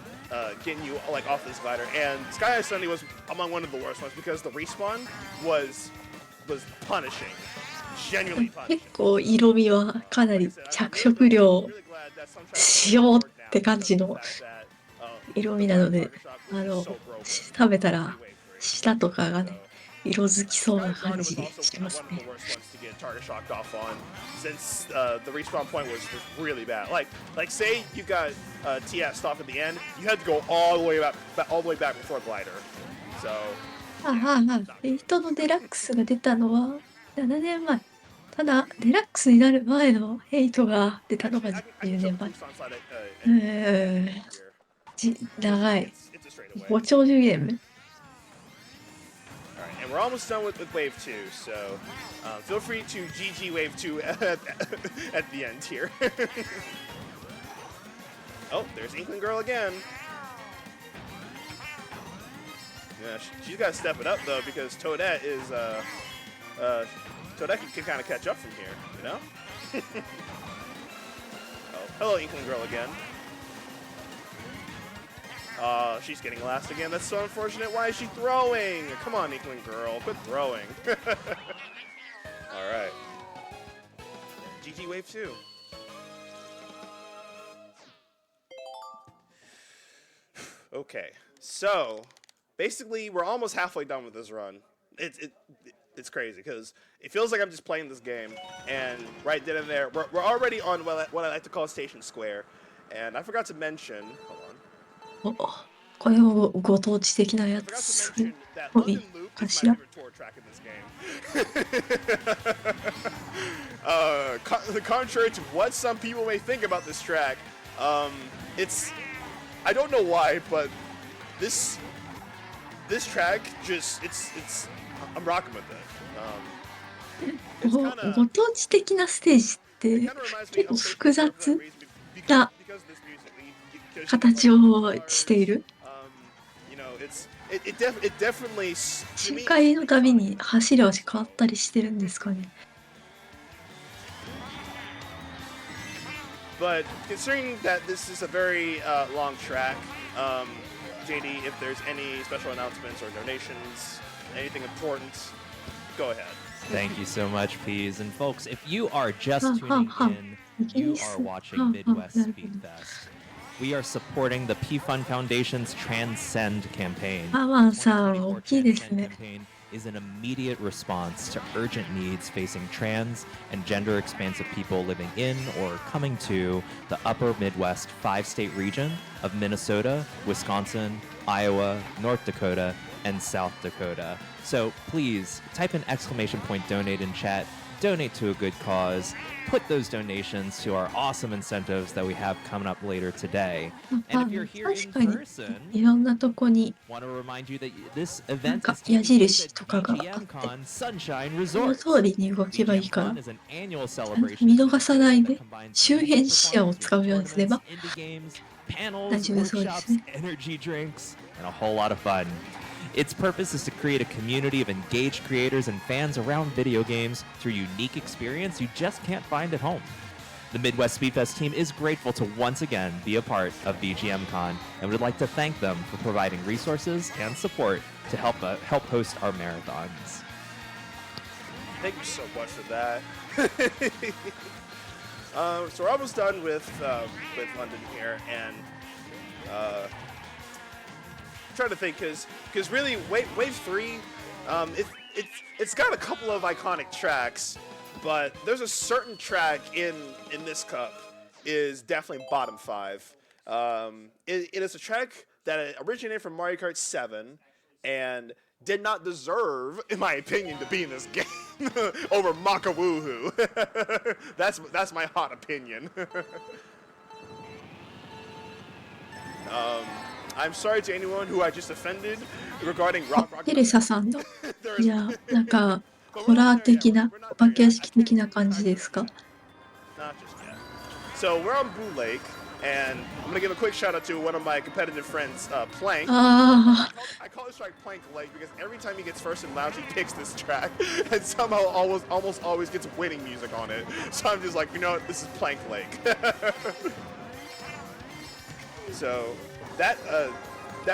getting you like off this glider. And Sky High Sunday was among one of the worst ones because the respawn was punishing, genuinely punishing. 結構色味はかなり着色料しようって感じの色味なので、食べたら舌とかがね、色づきそうな感じしますね。Since the respawn point was really bad. Like say you got TS stop at the end, you had to go all the way back before glider. So. 8のデラックスが出たのは7年前。ただ、デラックスになる前の8が出たのが10年前。長い。ご長寿ゲーム。And we're almost done with Wave 2, so feel free to GG Wave 2 at the end here. Oh, there's Inkling Girl again. Yeah, she's got to step it up, though, because Toadette is, Toadette can kind of catch up from here, you know? Oh, hello, Inkling Girl again. She's getting last again. That's so unfortunate. Why is she throwing? Come on, Inkling Girl. Quit throwing. All right. GG Wave 2. Okay. So, basically, we're almost halfway done with this run. It's crazy, because it feels like I'm just playing this game. And right then and there, we're already on what I like to call Station Square. And I forgot to mention... Hold on. これもご当地的なやつっぽいかしら。Contrary to what some people may think about this track, it's I don't know why, but this track just it's I'm rocking with it. it's ご kind of ご当地的なステージって it kind of reminds me 結構 of 複 Speedfest for that 雑 reason な because of this music. Because you get 形 like をしてい cars. る。 You know, it definitely to 深 me 海のたび sonic. に走る味変わったりしてるんですかね。But considering that this is a very long track, JD, if there's any special announcements or donations, anything important, go ahead. Thank you so much, Peas. And folks, if you are just Huh, tuning huh, huh. in, Igilis. you are watching Huh, huh, Midwest なるほど。 Speedfest. We are supporting the P-Fun Foundation's Transcend campaign. アワンさん、 2024大きいです Transcend ね。 campaign is an immediate response to urgent needs facing trans and gender expansive people living in or coming to the upper Midwest 5-state region of Minnesota, Wisconsin, Iowa, North Dakota, and South Dakota. So please type an exclamation point donate in chat, donate to a good cause, put those donations to our awesome incentives that we have coming up later today. ま And あ if you're here 確 in かに person, いろんなとこに want to remind you that this なん event か is 矢 taking place 印 at とかがあって BGMCon Sunshine その Resort. 通りに動けばいいから BGMCon is an annual ちゃんと celebration 見 in 逃さない Minnesota で that combines 周 music 辺視野を performance 使 with うようにすれ tournaments, ば indie games, 大 panels, 丈夫そうです workshops, ね。 energy drinks, and a whole lot of fun. Its purpose is to create a community of engaged creators and fans around video games through unique experience you just can't find at home. The Midwest Speedfest team is grateful to once again be a part of BGMCon and would like to thank them for providing resources and support to help host our marathons. Thank you so much for that. So we're almost done with London here, and I'm trying to think because really wave 3, it's got a couple of iconic tracks, but there's a certain track in this cup is definitely bottom 5. It is a track that originated from Mario Kart 7 and did not deserve, in my opinion, to be in this game over Maka Woohoo. That's my hot opinion. I'm sorry to anyone who I just offended regarding あ Rock テレサさんだ。 There い is や、なんかホラー的なお化け屋敷的な感じですか。 Not just yet. So we're on Boo Lake, and I'm gonna give a quick shout out to one of my competitive friends, Plank. あ I call this track Plank Lake because every time he gets first in lounge, he picks this track, and somehow almost always gets winning music on it. So I'm just like, you know what, this is Plank Lake. So that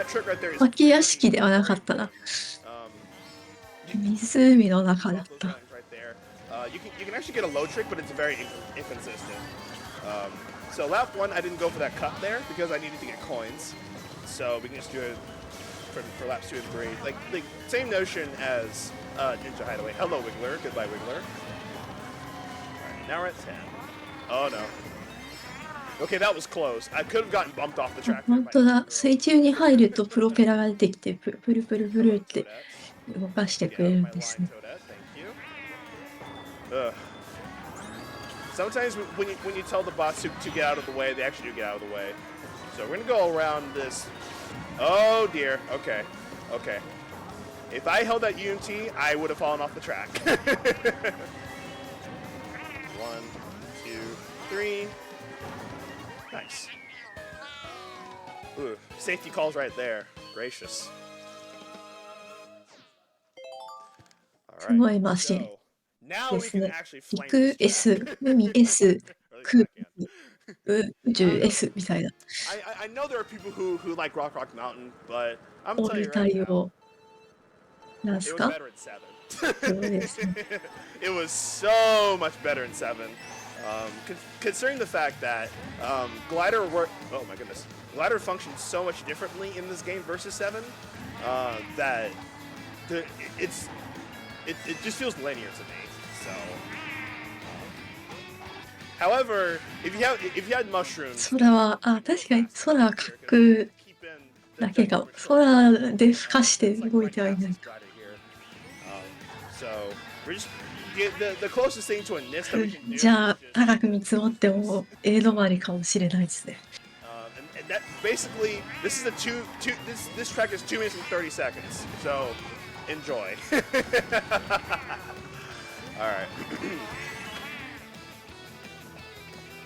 trick right there あ、 is お化け屋敷ではなかったな。 湖の中だっ those た。 lines right there. You can actually get a low trick, but it's very inconsistent. So lap 1, I didn't go for that cut there because I needed to get coins. So we can just do it for laps 2 and 3. Like same notion as Ninja Hideaway. Hello, Wiggler. Goodbye, Wiggler. Alright, now we're at 10. Oh no. Okay, that was close. I could have gotten bumped off the track. 本当だ。水中に入るとプロペラが出てきてプルプルプルって動かしてくれるんですね。 Sometimes when you tell the bots to get out of the way, they actually do get out of the way. So we're gonna go around this. Oh dear. Okay. If I held that UMT, I would have fallen off the track. 1, 2, 3. Nice. Ooh, safety calls right there. Gracious. すごいマシン Now で we す can ね。 actually 陸 flame this S、 track. 海 S、 Really 空 backhand. 宇宙 S みたいな。 I know there are people who like Rock Mountain, but I'm オ telling ル you タ right イ now, をなんす it was か。 better in 7. そうですね。 It was so much better in 7. Considering the fact that Glider oh my goodness, Glider functions so much differently in this game versus 7, that it just feels linear to me. So, however, if you had mushrooms, 空は、あ、確かに空は滑空だけが、空でふかして動いてはいないと。 So we're just the closest thing to a NIST that we can do. じゃあ、高く見積もっても、止まりかもしれないですね。 And that basically this track is 2 minutes and 30 seconds. So enjoy. All right.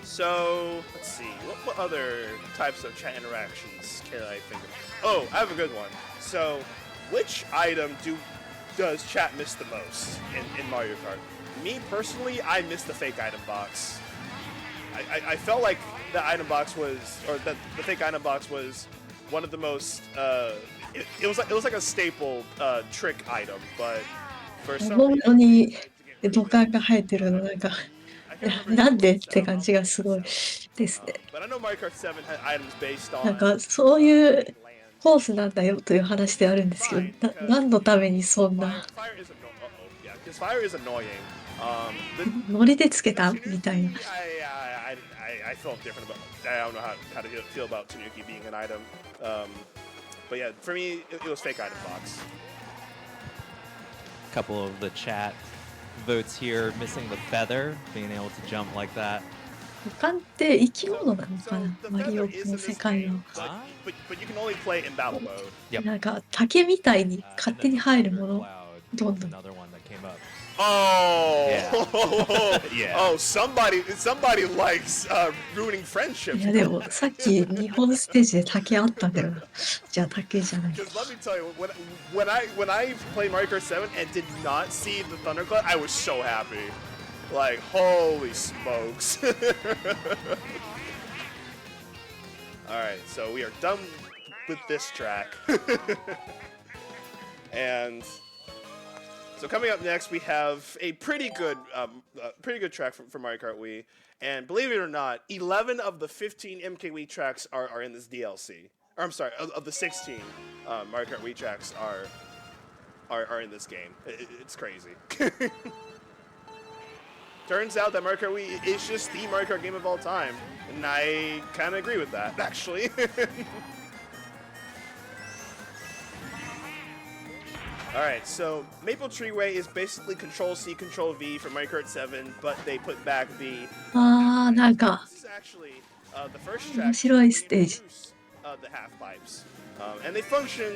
So let's see. What other types of chat interactions can I think of? Oh, I have a good one. So, which item does chat miss the most in Mario Kart? Me personally, I miss the fake item box. I felt like the item box was, or the fake item box was one of the most. It was like a staple trick item, but for some 本当 reason, に to get 土 rid 管 of が生えてるの、なんか、I can't remember なんでっ exactly て what 感 it's じ set がすごい up. ですね。 But I know Mario Kart 7 had items based なん on か、そういう land. コースなんだよという話であるんですけど、Fine, 何のためにそん fire な is yeah, because fire is annoying. The ノリでつけた Tanuki, みたいな。 I felt different about. I don't know how to feel about Tanuki being an item. But yeah, for me, it was fake item box. A couple of the chat votes here missing the feather, being able to jump like that. 土管って生き So, 物なの so かな the マリ feather オ is の in 世 this 界 game, の。 but you can only play in battle mode. Yep. なんか、竹みたいに And 勝 then 手に the 入るもの、 thundercloud どん is どん。 another one that came up. Oh, Yeah. Oh, somebody likes ruining friendships. いや、でも、さっき日本ステージで竹あったんだよな。じゃあ竹じゃない。 Because let me tell you, when I played Mario Kart 7 and did not see the thundercloud, I was so happy. Like, holy smokes. Alright, so we are done with this track. And so coming up next, we have a pretty good track from Mario Kart Wii. And believe it or not, 11 of the 15 MK Wii tracks are in this DLC. Or I'm sorry, of the 16 Mario Kart Wii tracks are in this game. It's crazy. Turns out that Mario Kart Wii is just the Mario Kart game of all time, and I kind of agree with that, actually. Alright, so Maple Tree Way is basically Control-C, Control-V for Mario Kart 7, but they put back the... あー、なんか、 This is actually the first track 面白いステージ。 introduce the half pipes. And they function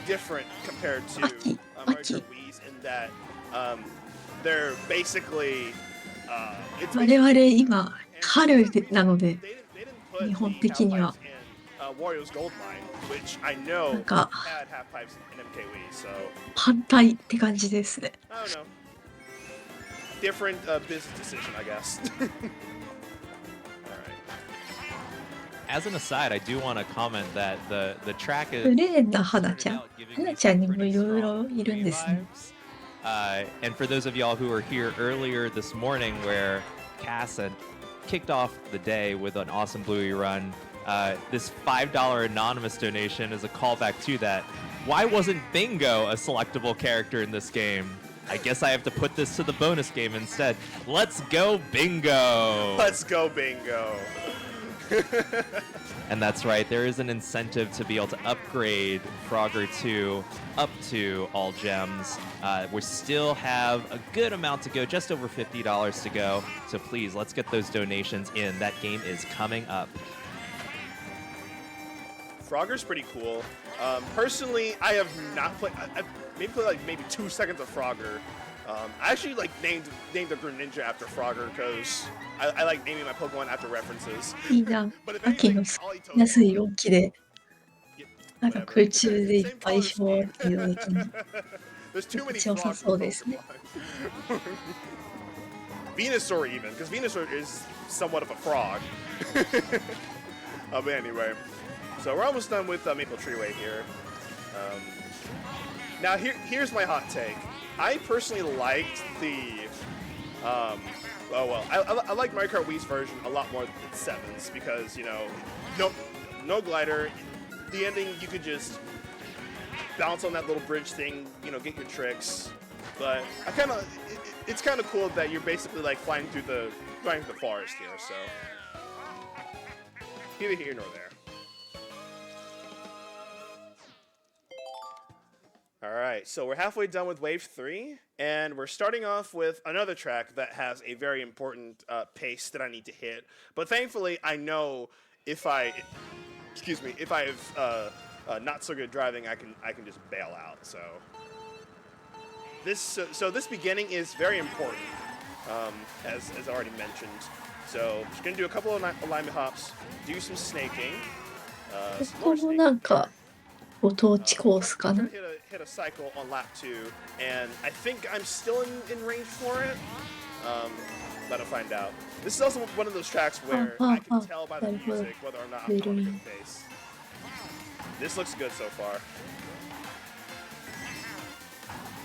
different compared to Aki. Mario Aki. Kart Wii's in that they're basically... it's 我々 basically- 今、春でなので、 They didn't put 日本 the 的には half pipes in Wario's Gold Mine, which I know なんか had half pipes in MK Wii, so 反対って感じですね。 I don't know. Different business decision, I guess. Alright. As an aside, I do want to comment that the track プ is レーンな花ちゃん。 started out giving 花 me ちゃん some にも pretty いろいろ strong いるんですね。 vibes. And for those of y'all who were here earlier this morning where Cass had kicked off the day with an awesome Bluey run, this $5 anonymous donation is a callback to that. Why wasn't Bingo a selectable character in this game? I guess I have to put this to the bonus game instead. Let's go Bingo! Let's go, Bingo. And that's right, there is an incentive to be able to upgrade Frogger 2 up to all gems. We still have a good amount to go, just over $50 to go. So please, let's get those donations in. That game is coming up. Frogger's pretty cool. Personally, I have not played. I've maybe played like maybe 2 seconds of Frogger. I actually like named the Greninja after Frogger because I like naming my Pokemon after references. いいな。 But if 秋 anything, の I'll eat 安い Toad. 容器で、 Yeah, なんか whatever. 空中でいっぱい Same 表 color 記をできる。 There's too many 気持ちよさ frogs そう in ですね。 Pokemon. Venusaur even, because Venusaur is somewhat of a frog. But anyway, so we're almost done with Maple Tree Way here. Now here's my hot take. I personally liked the I like Mario Kart Wii's version a lot more than 7's because, you know, no glider. The ending, you could just bounce on that little bridge thing, you know, get your tricks. But it's kind of cool that you're basically like flying through the forest here. So neither here nor there. All right, so we're halfway done with Wave 3, and we're starting off with another track that has a very important pace that I need to hit. But thankfully, I know if I have not so good driving, I can just bail out. So So this beginning is very important, as already mentioned. So just gonna do a couple of alignment hops, do some snaking. ここもなんかご当地コースかな。 I'm trying to hit a cycle on lap 2, and I think I'm still in range for it. Let us find out. This is also one of those tracks where I can tell by the music whether or not I'm on a good pace. This looks good so far.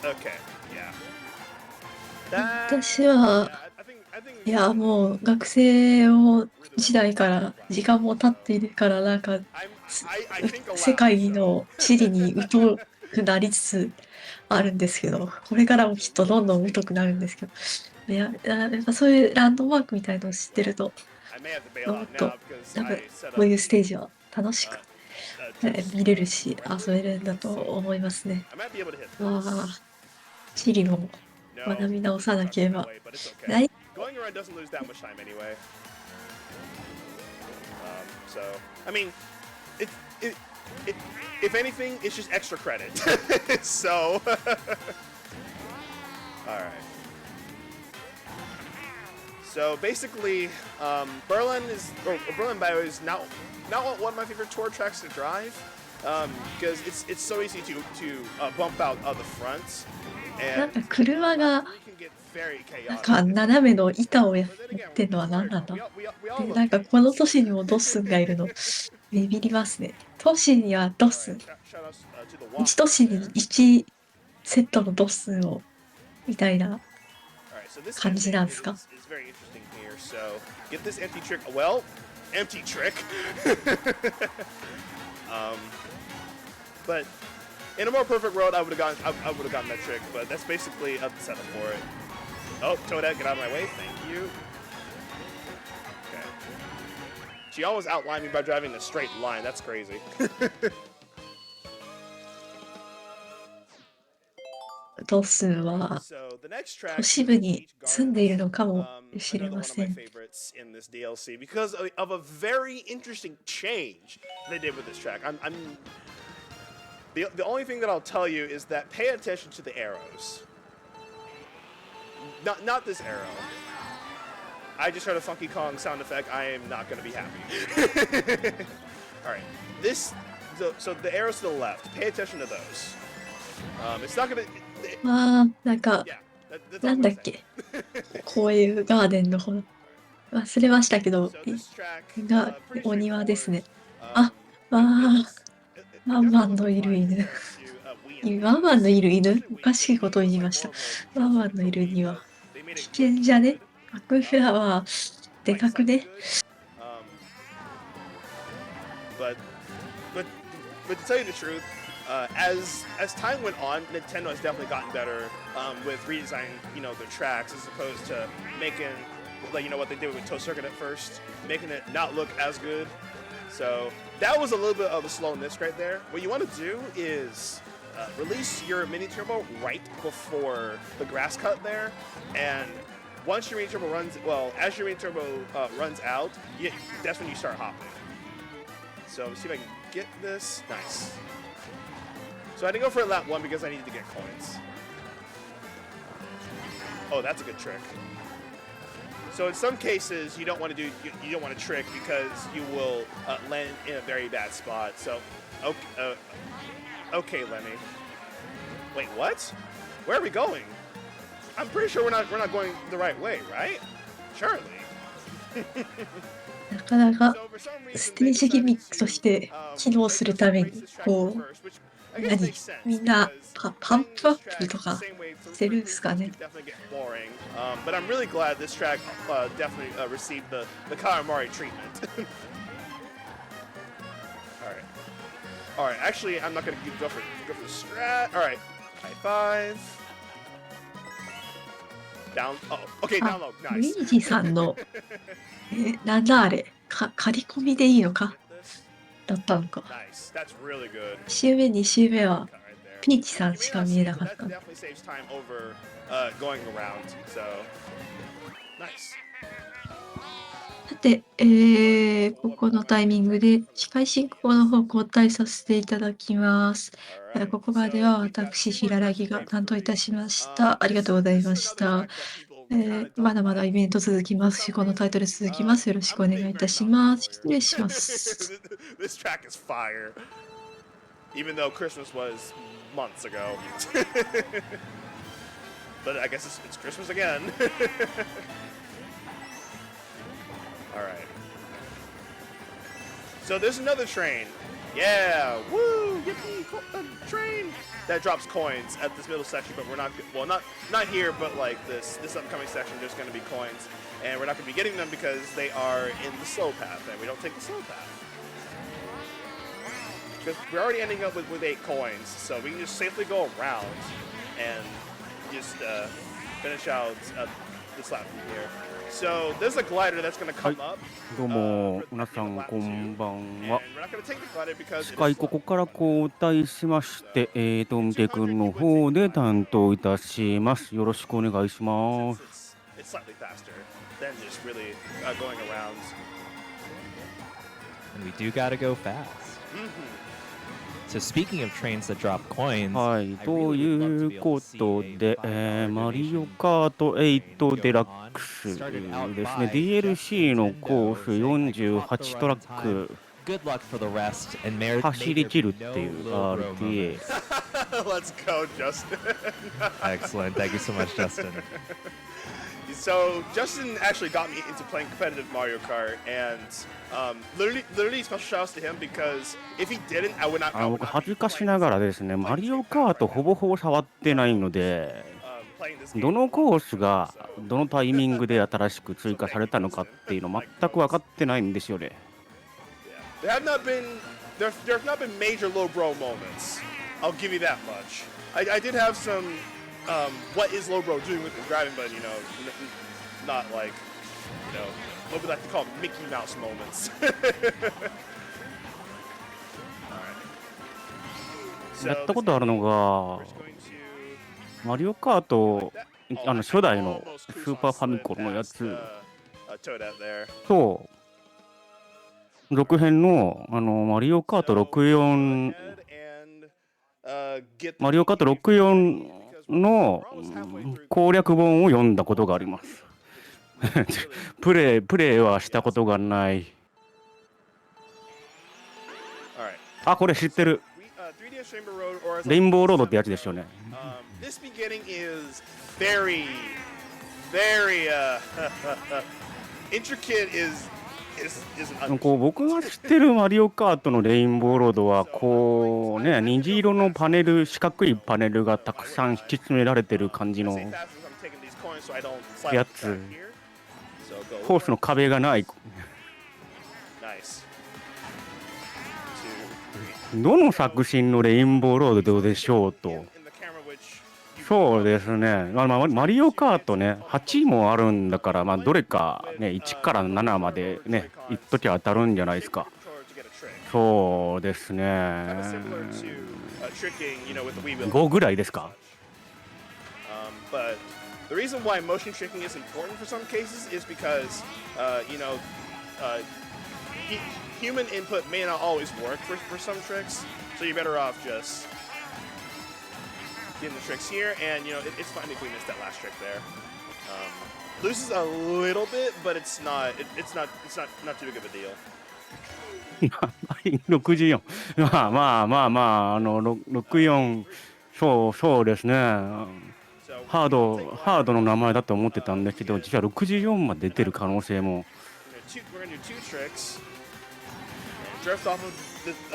Okay, yeah. 私は、いや、もう学生を時代から時間も経っているから、なんか、世界の地理に疎くなりつつあるんですけど、これからもきっとどんどん疎くなるんですけど、やっぱそういうランドマークみたいのを知ってると、もっと、なんか、こういうステージは楽しく見れるし、遊べるんだと思いますね。まあ、地理も学び直さなければ。Going around doesn't lose that much time anyway. So, I mean, if anything, it's just extra credit. So, all right. So basically, Berlin by the way, is not one of my favorite tour tracks to drive, because it's so easy to bump out of the front. なんか車がなんか斜めの板をやってんのは何なんだ。で、なんかこの都市にもドッスンがいるのビビりますね。都市にはドッスン、1都市に1セットのドッスンをみたいな感じなんですか。Get this empty trick. Well, empty trick. But in a more perfect world, I would have gotten that trick. But that's basically a setup for it. Oh, Toadette, get out of my way. Thank you. Okay. She almost outlined me by driving in a straight line. That's crazy. ドッスンは都市部に住んでいるのかもしれません。Because of a very interesting change they did with this track. The only thing that I'll tell you is that pay attention to the arrows. Not this arrow. I just heard a Funky Kong sound effect. I am not going to be happy. All right. So the arrows to the left. Pay attention to those. It's not going to. なんか、なんだっけ。こういうガーデンの方。忘れましたけど、お庭ですね。あ、ワンワンのいる犬。ワンワンのいる犬おかしいことを言いました。ワンワンのいる庭。危険じゃね？バックフラワー、でかくね？ But to tell you the truth, as time went on, Nintendo has definitely gotten better with redesigning, their tracks as opposed to making, what they did with Toe Circuit at first, making it not look as good. So that was a little bit of a slowness right there. What you want to do is release your mini turbo right before the grass cut there, and once your mini turbo as your mini turbo runs out, that's when you start hopping. So let's see if I can get this. Nice. So I didn't go for lap 1 because I needed to get coins. Oh, that's a good trick. So in some cases, you don't want to trick because you will land in a very bad spot. So, okay, Lemmy. Wait, what? Where are we going? I'm pretty sure we're not going the right way, right? Surely. なかなかステージギミックとして機能するためにみんなパンプアップとかしてるんですかね。But I'm really glad this track definitely received the Karamari treatment. All right. Actually, I'm not gonna go for the strat. All right. High five. Down. Oh, okay. Down low. Nice. ミージさんのなんだあれ刈り込みでいいのかだったのか。1周目2周目はピーチさんしか見えなかった。さてて、ここのタイミングで司会進行の方交代させていただきます。ここまでは私、平良木が担当いたしました。ありがとうございました。まだまだイベント続きますし、このタイトル続きます。よろしくお願いいたします。失礼します。This track is fire. Even though Christmas was months ago. But I guess it's Christmas again. Alright. So there's another train. Yeah! Woo! Yippee! Train! That drops coins at this middle section, but we're not, well, not here, but like this upcoming section, there's going to be coins. And we're not going to be getting them because they are in the slow path, and we don't take the slow path. Because we're already ending up with 8 coins, so we can just safely go around and just finish out this lap from here. So there's a glider that's going to come up. どうも、皆さんこんばん And は。 we're not going to take the glider because 司 it 会 is ここから交代しまして、ミケ君の方で担当いたします。よろしくお願いしま since す。 it's slightly faster than just really going around. And we do gotta go fast. So speaking of trains that drop coins, はい、ということで、マリオカート8デラックスですね、DLC のコース48トラック good luck for the rest and may 走り切るっていう RTA。 Let's go, Justin. Excellent. Thank you so much, Justin. So Justin actually got me into playing competitive Mario Kart, and literally special shouts to him because if he didn't, I would not. 僕恥ずかしながらですね、マリオカートほぼほぼ触ってないので、 playing this game. どのコースがどのタイミングで新しく追加されたのかっていうの全く分かってないんですよね。 There have not been major low bro moments. I'll give you that much. I did have some what is low bro doing with his driving, but you know, not like, you know, what we like to call Mickey Mouse moments. Alright. やったことあるのが We're just going to マリオカート oh, 初代の almost スーパーファミコンのや past, つ Toad out there. と続編のマリオカート64 And get the マリオカート64の攻略本を読んだことがあります。プレイはしたことがない。 Alright. あ、これ知ってる。 3DS Rainbow Road, or as レインボーロードってやつですよね。 this beginning is very intricate. Is an こう僕が知ってるマリオカートのレインボーロードはこうね、虹色のパネル、四角いパネルがたくさん引き詰められてる感じの say fast as I'm taking these coins so I don't slideや off つ。 the track here. So go コースの壁がない。 nice. どの作品のレインボーロードでしょう 2 と。 in the camera, which そうですね。マリオカートね、8もあるんだから、どれかね、1から7までね、一時当たるんじゃないですか。 controller to get a trick. そうですね。 Kind of similar to tricking, you know, with the Wii Wheel. 5ぐらいですか。 But the reason why motion tricking is important for some cases is because, you know, human input may not always work for some tricks, so you're better off just getting the tricks here, and you know, it's fine if we missed that last trick there. Loses a little bit, but it's not too big of a deal. 64。64。そうですね。 So ハードの名前だと思ってたんだけど、実は64まで出てる可能性も。 we're gonna do 2 tricks, and drift off of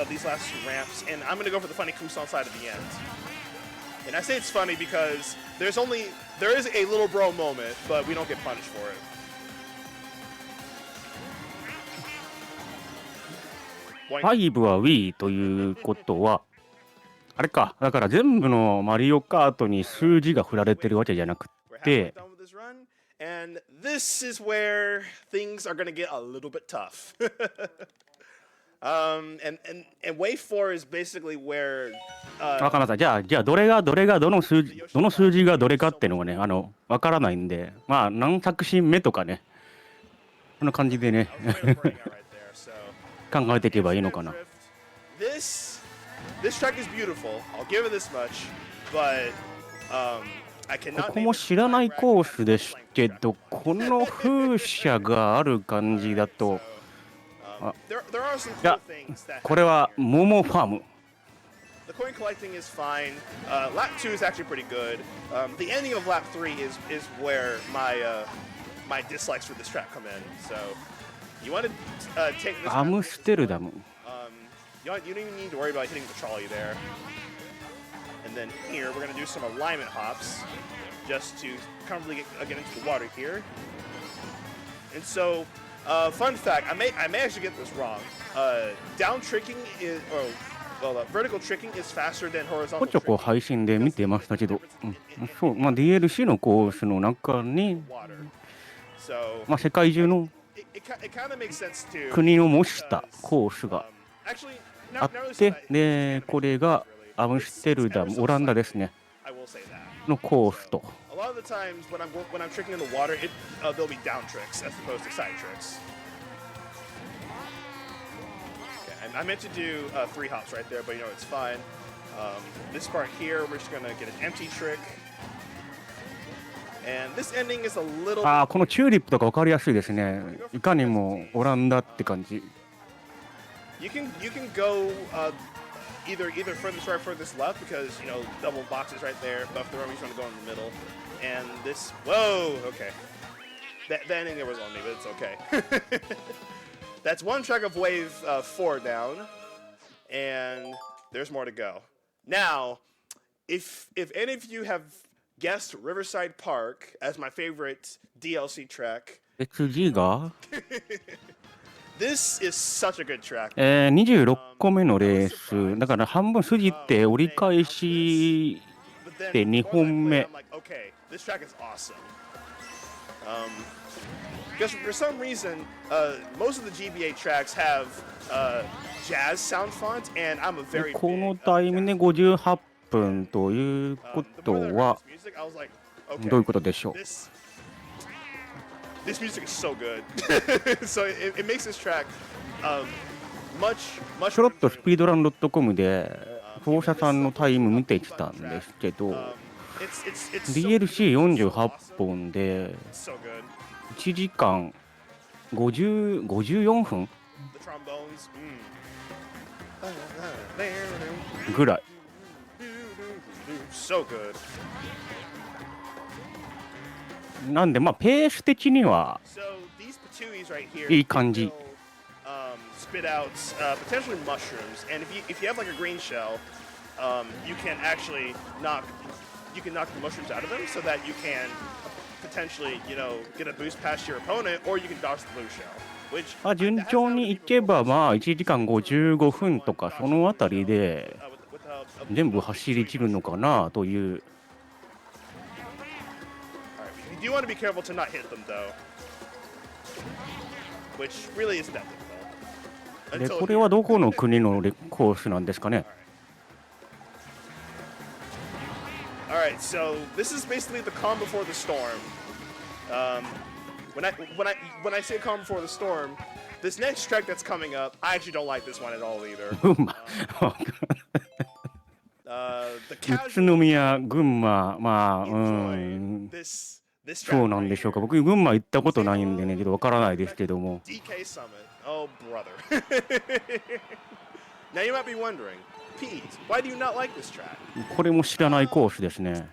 these last 2 ramps, and I'm gonna go for the funny Kusan side at the end. And I say it's funny because there is a little bro moment, but we don't get punished for it. 5は Wii ということは、あれか、だから全部のマリオカートに数字が振られてるわけじゃなく We're halfway て、 done with this run, and this is where things are gonna get a little bit tough. And wave 4 is basically where わかりました。じゃあどれがどの数字がどれかっていうのがね、わからないんで、何作品目とかね、こんな感じでね I'm gonna bring it right there. So 考えていけばいいのかな。 This track is beautiful. I'll give it this much, but I こ cannot こ name も it 知らない track コース by ですけ track. ど、この風車がある感じだ So, と、 there are some いや cool things that これ happen は here. モモファーム。 The coin collecting is fine. Lap 2 is actually pretty good. The ending of lap 3 is where my dislikes for this track come in. So you want to take this ア map ムステルダム。 you don't even need to worry about hitting the trolley there. And then here we're going to do some alignment hops just to comfortably get into the water here. And so, fun fact, I may actually get this wrong. Down tricking is, vertical tricking is faster than ちょ horizontal こちょこ tricking. 配信で見てましたけど、そう、DLC のコースの中に、 So 世界中の it kind of makes sense too. 国を模したコースが Actually, あ not っ really て、 so that で、これがアムステルダム、オランダですね、 I will say that. のコースと。 A lot of the times when I'm tricking in the water, there'll be down tricks as opposed to side tricks. Okay, and I meant to do 3 hops right there, but you know it's fine. This part here, we're just gonna get an empty trick. And this ending is a little. ああ、このチューリップとか分かりやすいですね。いかにもオランダって感じ。 You can go either furthest right, furthest left because you know double boxes right there. Buff the room, you just want to go in the middle. And this, whoa, okay. That ending there was on me, but it's okay. That's one track of wave 4 down, and there's more to go. Now, if any of you have guessed Riverside Park as my favorite DLC track, で、次が、 this is such a good track. 26個目のレース。だから半分過ぎて折り返し But then で2 once I 本 play 目 it,。I'm like, okay, this track is awesome. Because for some reason, most of the GBA tracks have jazz sound fonts, and I'm a で very こ big のタイムで58分というこ the と more that I heard は this music, I was like, どういう okay, ことでしょう。 this music is so good. So it makes this track much ちょろっとスピードラン .com で放射さんのタイム見てきたんですけど、 DLC48 本で so good. 1時間54分 The trombones, ぐらい。 so good. なんでペース的には So these patooies right here いい感じ。 will, spit out potentially mushrooms, and if you have like a green shell, you can actually knock the mushrooms out of them so that you can potentially get a boost past your opponent, or you can dodge the blue shell. Which 順調にいけば1時間55分とかそのあたりで with 全部走り切るのかなという。 You do want to be careful to not hit them though, which really isn't that difficult. で Until これはどこの国のコースなんですかね。 All right, so this is basically the calm before the storm. When I say calm before the storm, this next track that's coming up, I actually don't like this one at all either. 群馬 The 宇 casual 都宮、群馬、enjoy this そ track うなん right でしょうか。 here. 僕、群馬行ったことないんでね、けどわからないですけども。 DK Summit. Oh brother. Now you might be wondering, Pete, why do you not like this track? これも知らないコースですね。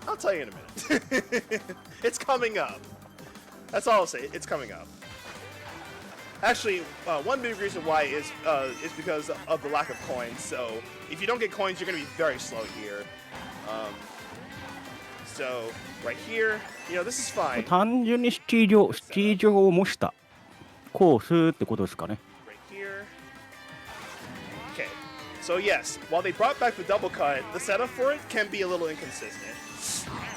I'll tell you in a minute. It's coming up. That's all I'll say. It's coming up. Actually, one big reason why is because of the lack of coins. So if you don't get coins, you're going to be very slow here. So right here, this is fine. 単純にスキー場を模したコースってことですかね。 Right here. Okay. So yes, while they brought back the double cut, the setup for it can be a little inconsistent.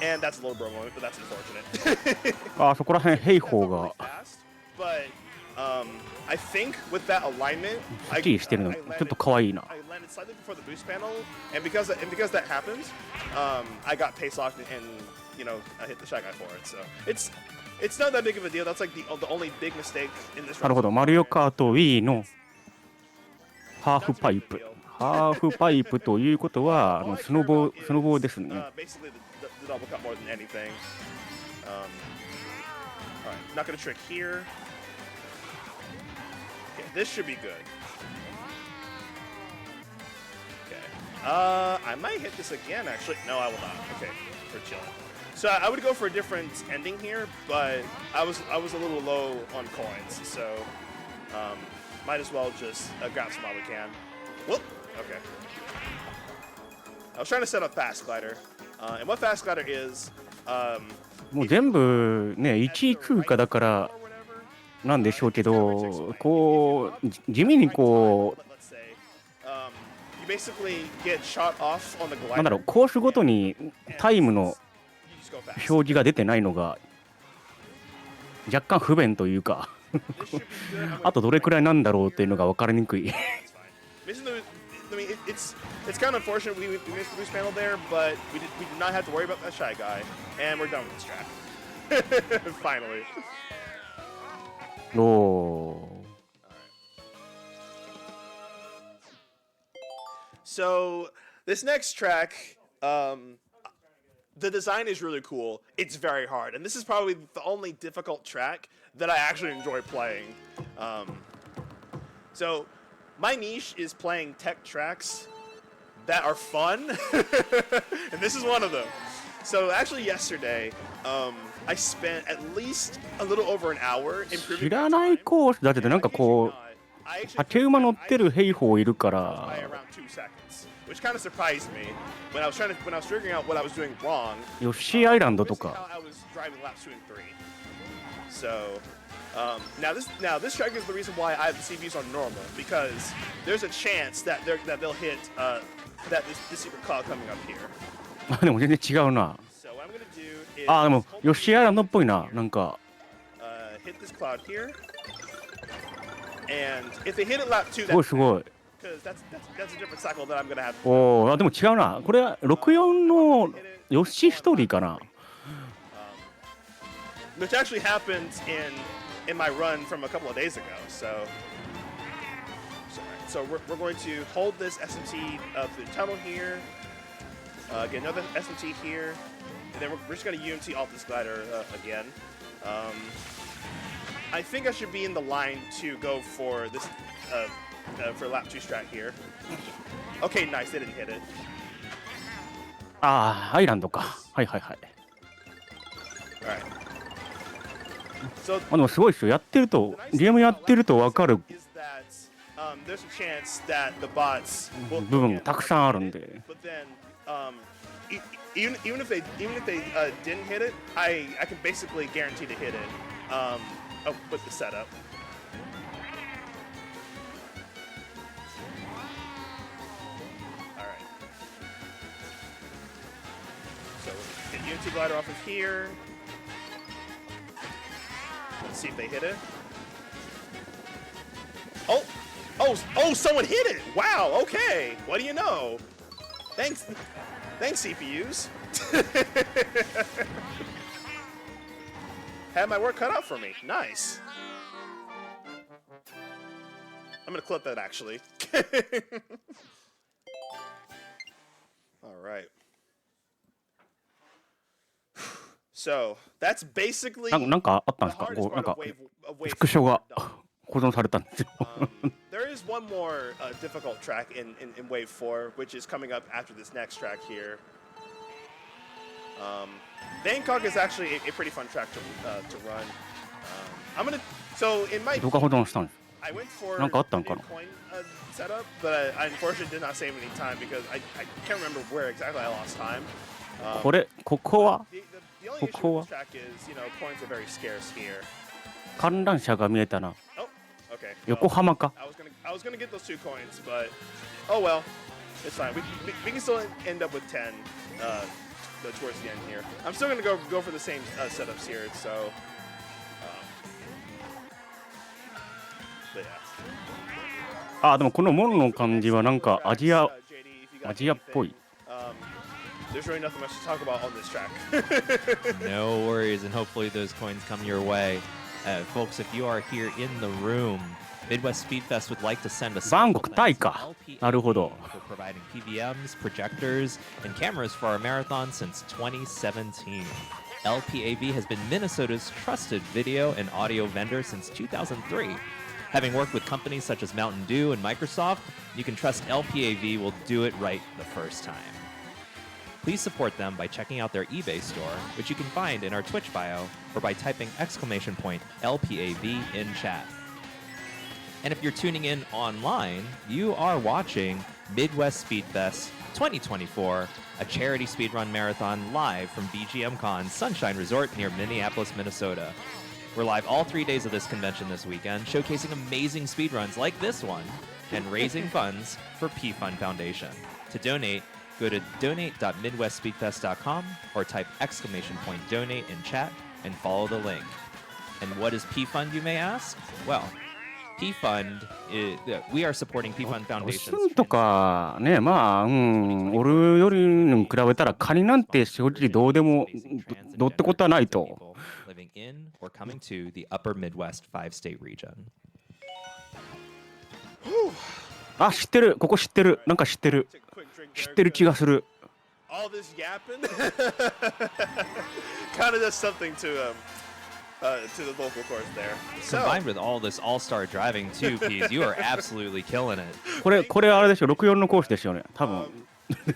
And that's a little bro moment, but that's unfortunate. あそこら辺、兵法が But I think with that alignment, スキーしてるの、ちょっと可愛いな。 I landed slightly before the boost panel, and because that happened, I got pace locked and hit the Shy Guy for it. So it's not that big of a deal. That's like the only big mistake in this. なるほど、マリオカート Wii のハーフパイプ。ハーフパイプということは、スノボーですね。Basically the double cut more than anything. All right, not gonna trick here. Okay, this should be good. Okay. I might hit this again, actually. No, I will not. Okay, we're chilling. So I would go for a different ending here, but I was a little low on coins, so might as well just grab some while we can. Whoop. Okay. I was trying to set up Fast Glider, and what Fast Glider is. もう全部ね、1位通過だからなんでしょうけど、こう地味にこうなんだろう、コースごとにタイムの表示が出てないのが若干不便というかあとどれくらいなんだろうっていうのが分かりにくいIt's kind of unfortunate we missed the boost panel there, but we did not have to worry about that Shy Guy, and we're done with this track. Finally. Oh. So this next track, the design is really cool. It's very hard, and this is probably the only difficult track that I actually enjoy playing. So my niche is playing tech tracks that are fun, and this is one of them. So actually yesterday, I spent at least a little over an hour improving. 知らないコースだってなんかこう竹馬乗ってる兵法いるから。Which kind of surprised me when I was figuring out what I was doing wrong. ヨッシーアイランドとか。I was driving laps 2 and 3. So now this track is the reason why I have the CVs on normal, because there's a chance that they'll hit that this secret cloud coming up here. でも全然違うな。So what I'm gonna do is でもヨッシーアイランドっぽいな、なんか。hit this cloud here, and if they hit it lap 2, すごいすごい。because that's a different cycle that I'm gonna have. でも違うな。これは64のヨッシーストーリーかな。Which actually happened in my run from a couple of days ago. So we're going to hold this SMT through the tunnel here. Get another SMT here, and then we're just going to UMT alt this glider again. I think I should be in the line to go for this for lap 2 strat here. Okay, nice. They didn't hit it. アイランドか。はいはいはい。Alright. So でもすごいですよ。やってるとゲームやってると分かる there's a chance that the bots 部分がたくさんあるんで。But then, even if they didn't hit it, I can basically guarantee to hit it. With the setup. All right. So get UNT glider off of here. Let's see if they hit it. Oh! Someone hit it! Wow. Okay. What do you know? Thanks, CPUs. Had my work cut out for me. Nice. I'm gonna clip that actually. All right. So that's basically. なんかあったんですか？こうなんかスクショが保存されたんですよ。There is one more difficult track in Wave 4, which is coming up after this next track here. Bangkok is actually a pretty fun track to run. So in my どこ保存したんです？ I went for なんかあったんかな？ coin setup, but I unfortunately did not save any time because I can't remember where exactly I lost time. ここは The only issue with this track is, coins are very scarce here. 観覧車が見えたな。 Oh, okay. 横浜か。I was gonna get those 2 coins, but oh well, it's fine. We can still end up with 10 towards the end here. I'm still gonna go for the same setups here, so. But yeah. でもこの門の感じはなんかアジアっぽい。there's really nothing much to talk about on this track. No worries, and hopefully those coins come your way. Folks, if you are here in the room, Midwest Speedfest would like to send aバン special コクタイ thanks to か。なるほど。 for providing PVMs, projectors, and cameras for our marathon since 2017. LPAV has been Minnesota's trusted video and audio vendor since 2003. Having worked with companies such as Mountain Dew and Microsoft, you can trust LPAV will do it right the first time. Please support them by checking out their eBay store, which you can find in our Twitch bio, or by typing !LPAV in chat. And if you're tuning in online, you are watching Midwest Speedfest 2024, a charity speedrun marathon live from BGMCon's Sunshine Resort near Minneapolis, Minnesota. We're live all 3 days of this convention this weekend, showcasing amazing speedruns like this one and raising funds for P-Fund Foundation. To donate, go to donate.midwestspeedfest.com or type !donate in chat and follow the link. And what is P-Fund, you may ask? Well, P-Fund, we are supporting P-Fund ド Foundation's スンとかね、まあ、俺よりに比べたらカニなんて正直どうでもどうってことはないと。 living in or coming to the upper Midwest 5-state region. あ、知ってる。ここ知ってる。なんか知ってる。 Take a quick drink 知 there, ってる気が 'cause する。 all this yapping kind of does something to the vocal cords there. So, Combined with all this all-star driving too, Peas, you are absolutely killing it. これあれでしょ。64のコースですよね。多分。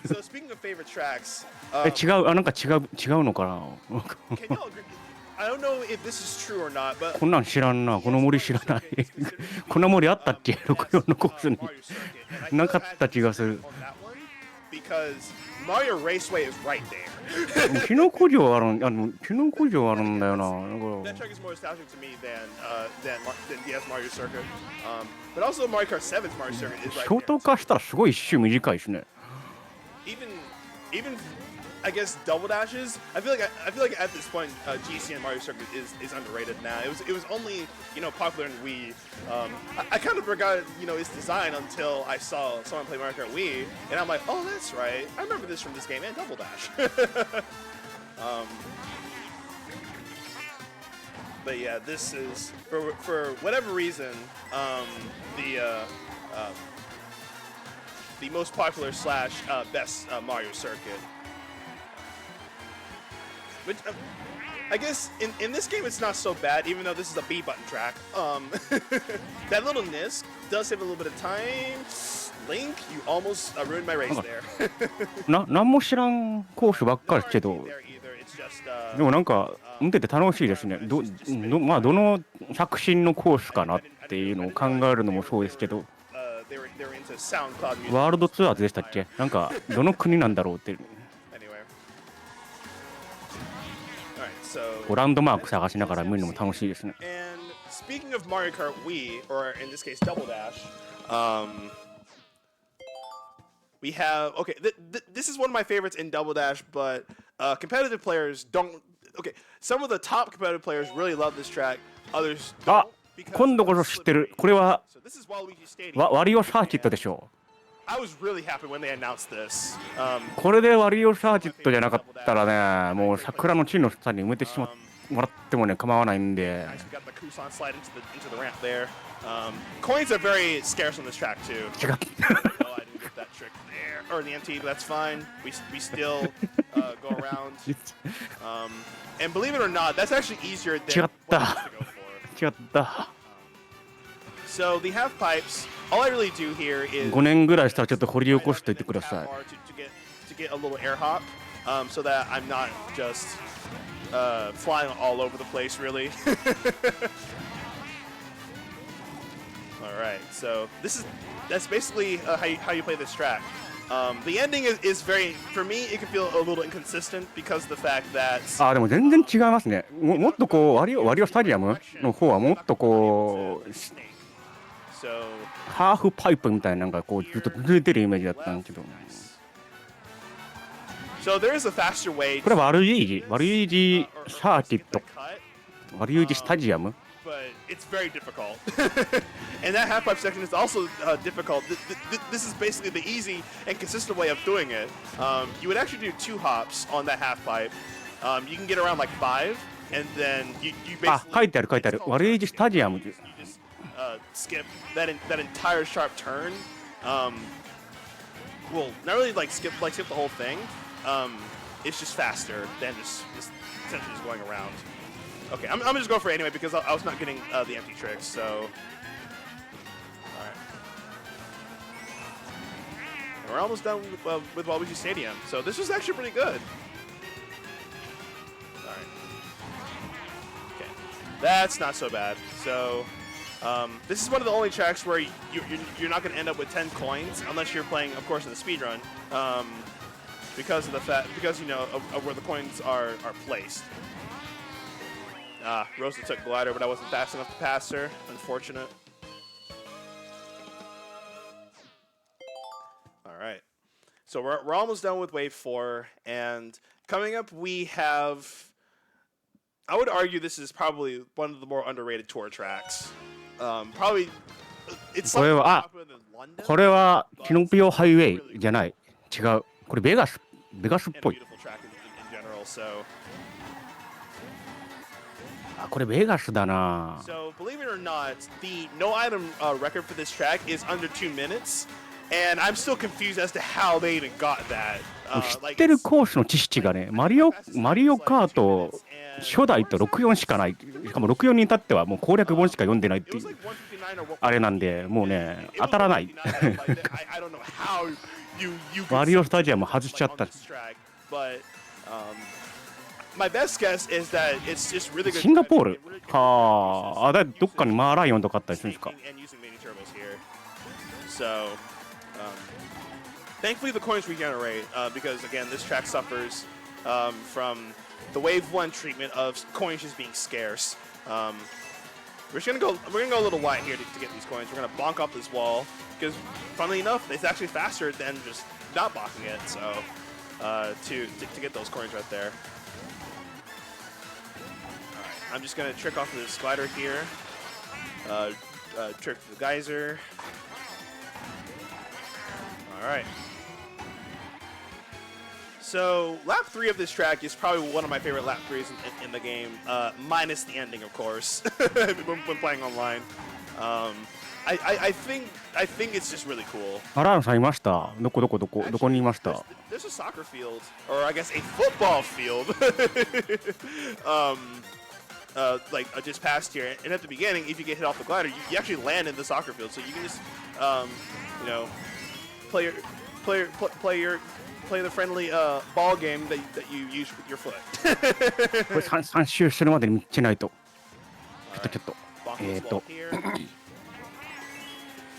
so speaking of favorite tracks, 違う。あ、なんか違うのかな。 can y'all agree? I don't know if this is true or not, but こんなん知らんな。この森知らない。こんな森あったっけ ?64 のコースに。 Mario Circuit, and I な feel か like っ I た had 気がする。 on that one because Mario Raceway is right there. キノコ城あるんだよな。That track is more nostalgic to me than yes Mario Circuit. But also Mario Kart 7's Mario Circuit is シ right ョート there. 化したらすごい一周短いですね。 Even I guess double dashes. I feel like at this point GC and Mario Circuit is underrated now. It was only popular in Wii. I kind of forgot its design until I saw someone play Mario Kart Wii, and I'm like, oh, that's right. I remember this from this game and Double Dash. But yeah, this is for whatever reason the most popular / best Mario Circuit. Which I guess in this game it's not so bad, even though this is a B button track. That little NISC does save a little bit of time. Link, you almost ruined my race there. なんも知らんコースばっかりですけど、 There either. It's just でもなんか見てて楽しいですね。まあどの作品のコースかなっていうのを考えるのもそうですけど、 they were into SoundCloud music. ワールドツアーズでしたっけ？なんかどの国なんだろうって。 Anyway. All right, so こうランドマーク探しながら見るのも楽しいですね。 and speaking of Mario Kart Wii, or in this case Double Dash, we have this is one of my favorites in Double Dash, but competitive players don't. Okay, some of the top competitive players really love this track. Others あ don't. 今度こそ知ってる。これは So this is Waluigi Stadium. ワリオサーキットでしょ I was really happy when they announced this. う。これでワリオサーキットじゃなかったらね、もう桜の地の下に埋めてもらってもね構わないんで。 Nice, we got the Kusan slide into the ramp there. Coins are very scarce on this track too. 違う。 Oh, I didn't get that trick there, or the MT, but that's fine. We still go around. And believe it or not, that's actually easier than 違っ what I た used to go for. 違った。 So the half pipes, all I really do here is 5年ぐらいしたらちょっと掘り起こしておいてください。 to get a little air hop, so that I'm not just flying all over the place, really. All right, so that's basically how you play this track. The ending is very, for me, it can feel a little inconsistent because of the fact that あ、でも全然違いますね。もっとこうワリオスタジアムの方はもっとこう so ハーフパイプみたいなのがこうずっと続いてるイメージだったんですけど。 so there is a faster way これはワルイージサーキット、ワルイージスタジアム。but it's very difficult. And that half pipe section is also difficult. This is basically the easy and consistent way of doing it. You would actually do 2 hops on that half pipe. You can get around like 5, and then you あ、書 basically いてある書いてある。ワレージスタジアム。 you just skip that entire sharp turn. Well, not really like skip the whole thing. It's just faster than just essentially just going around. Okay, I'm gonna just go for it anyway because I was not getting the empty tricks. So, all right, and we're almost done with Waluigi Stadium. So this was actually pretty good. All right, okay, that's not so bad. So. This is one of the only tracks where you're not going to end up with 10 coins unless you're playing, of course, in the speedrun, because you know of where the coins are placed. Rosa took glider, but I wasn't fast enough to pass her. Unfortunate. All right, so we're almost done with wave 4, and coming up we have. I would argue this is probably one of the more underrated tour tracks. Probably it's これ something は、あ、 popular than London. これはキノピオハイウェイじゃない。違う。これベガスっ And a ぽい。 beautiful track in general. So あ、これベガスだな。 believe it or not, the no item record for this track is under 2 minutes, and I'm still confused as to how they even got that. 知ってるコースの知識がね、マリオカート初代と64しかない。しかも64に至ってはもう攻略本しか読んでないっていうあれなんで、もうね、当たらない。マリオスタジアム外しちゃった。シンガポールはあ、どっかにマーライオンとかあったりするんですか。Thankfully, the coins regenerate because, again, this track suffers from the wave 1 treatment of coins just being scarce. We're gonna go a little light here to get these coins. We're gonna bonk off this wall because, funnily enough, it's actually faster than just not bonking it. So, to get those coins right there. All right, I'm just gonna trick off this glider here. Trick the geyser. All right. So, lap 3 of this track is probably one of my favorite lap 3s in the game, minus the ending, of course, when playing online. I think it's just really cool. アランさんいました。どこにいました。 There's a soccer field, or I guess a football field, like just past here. And at the beginning, if you get hit off the glider, you actually land in the soccer field. So you can just, you know, play the friendly ball game that you use with your foot. これ 3周するまでにめっちゃないと。ちょっと。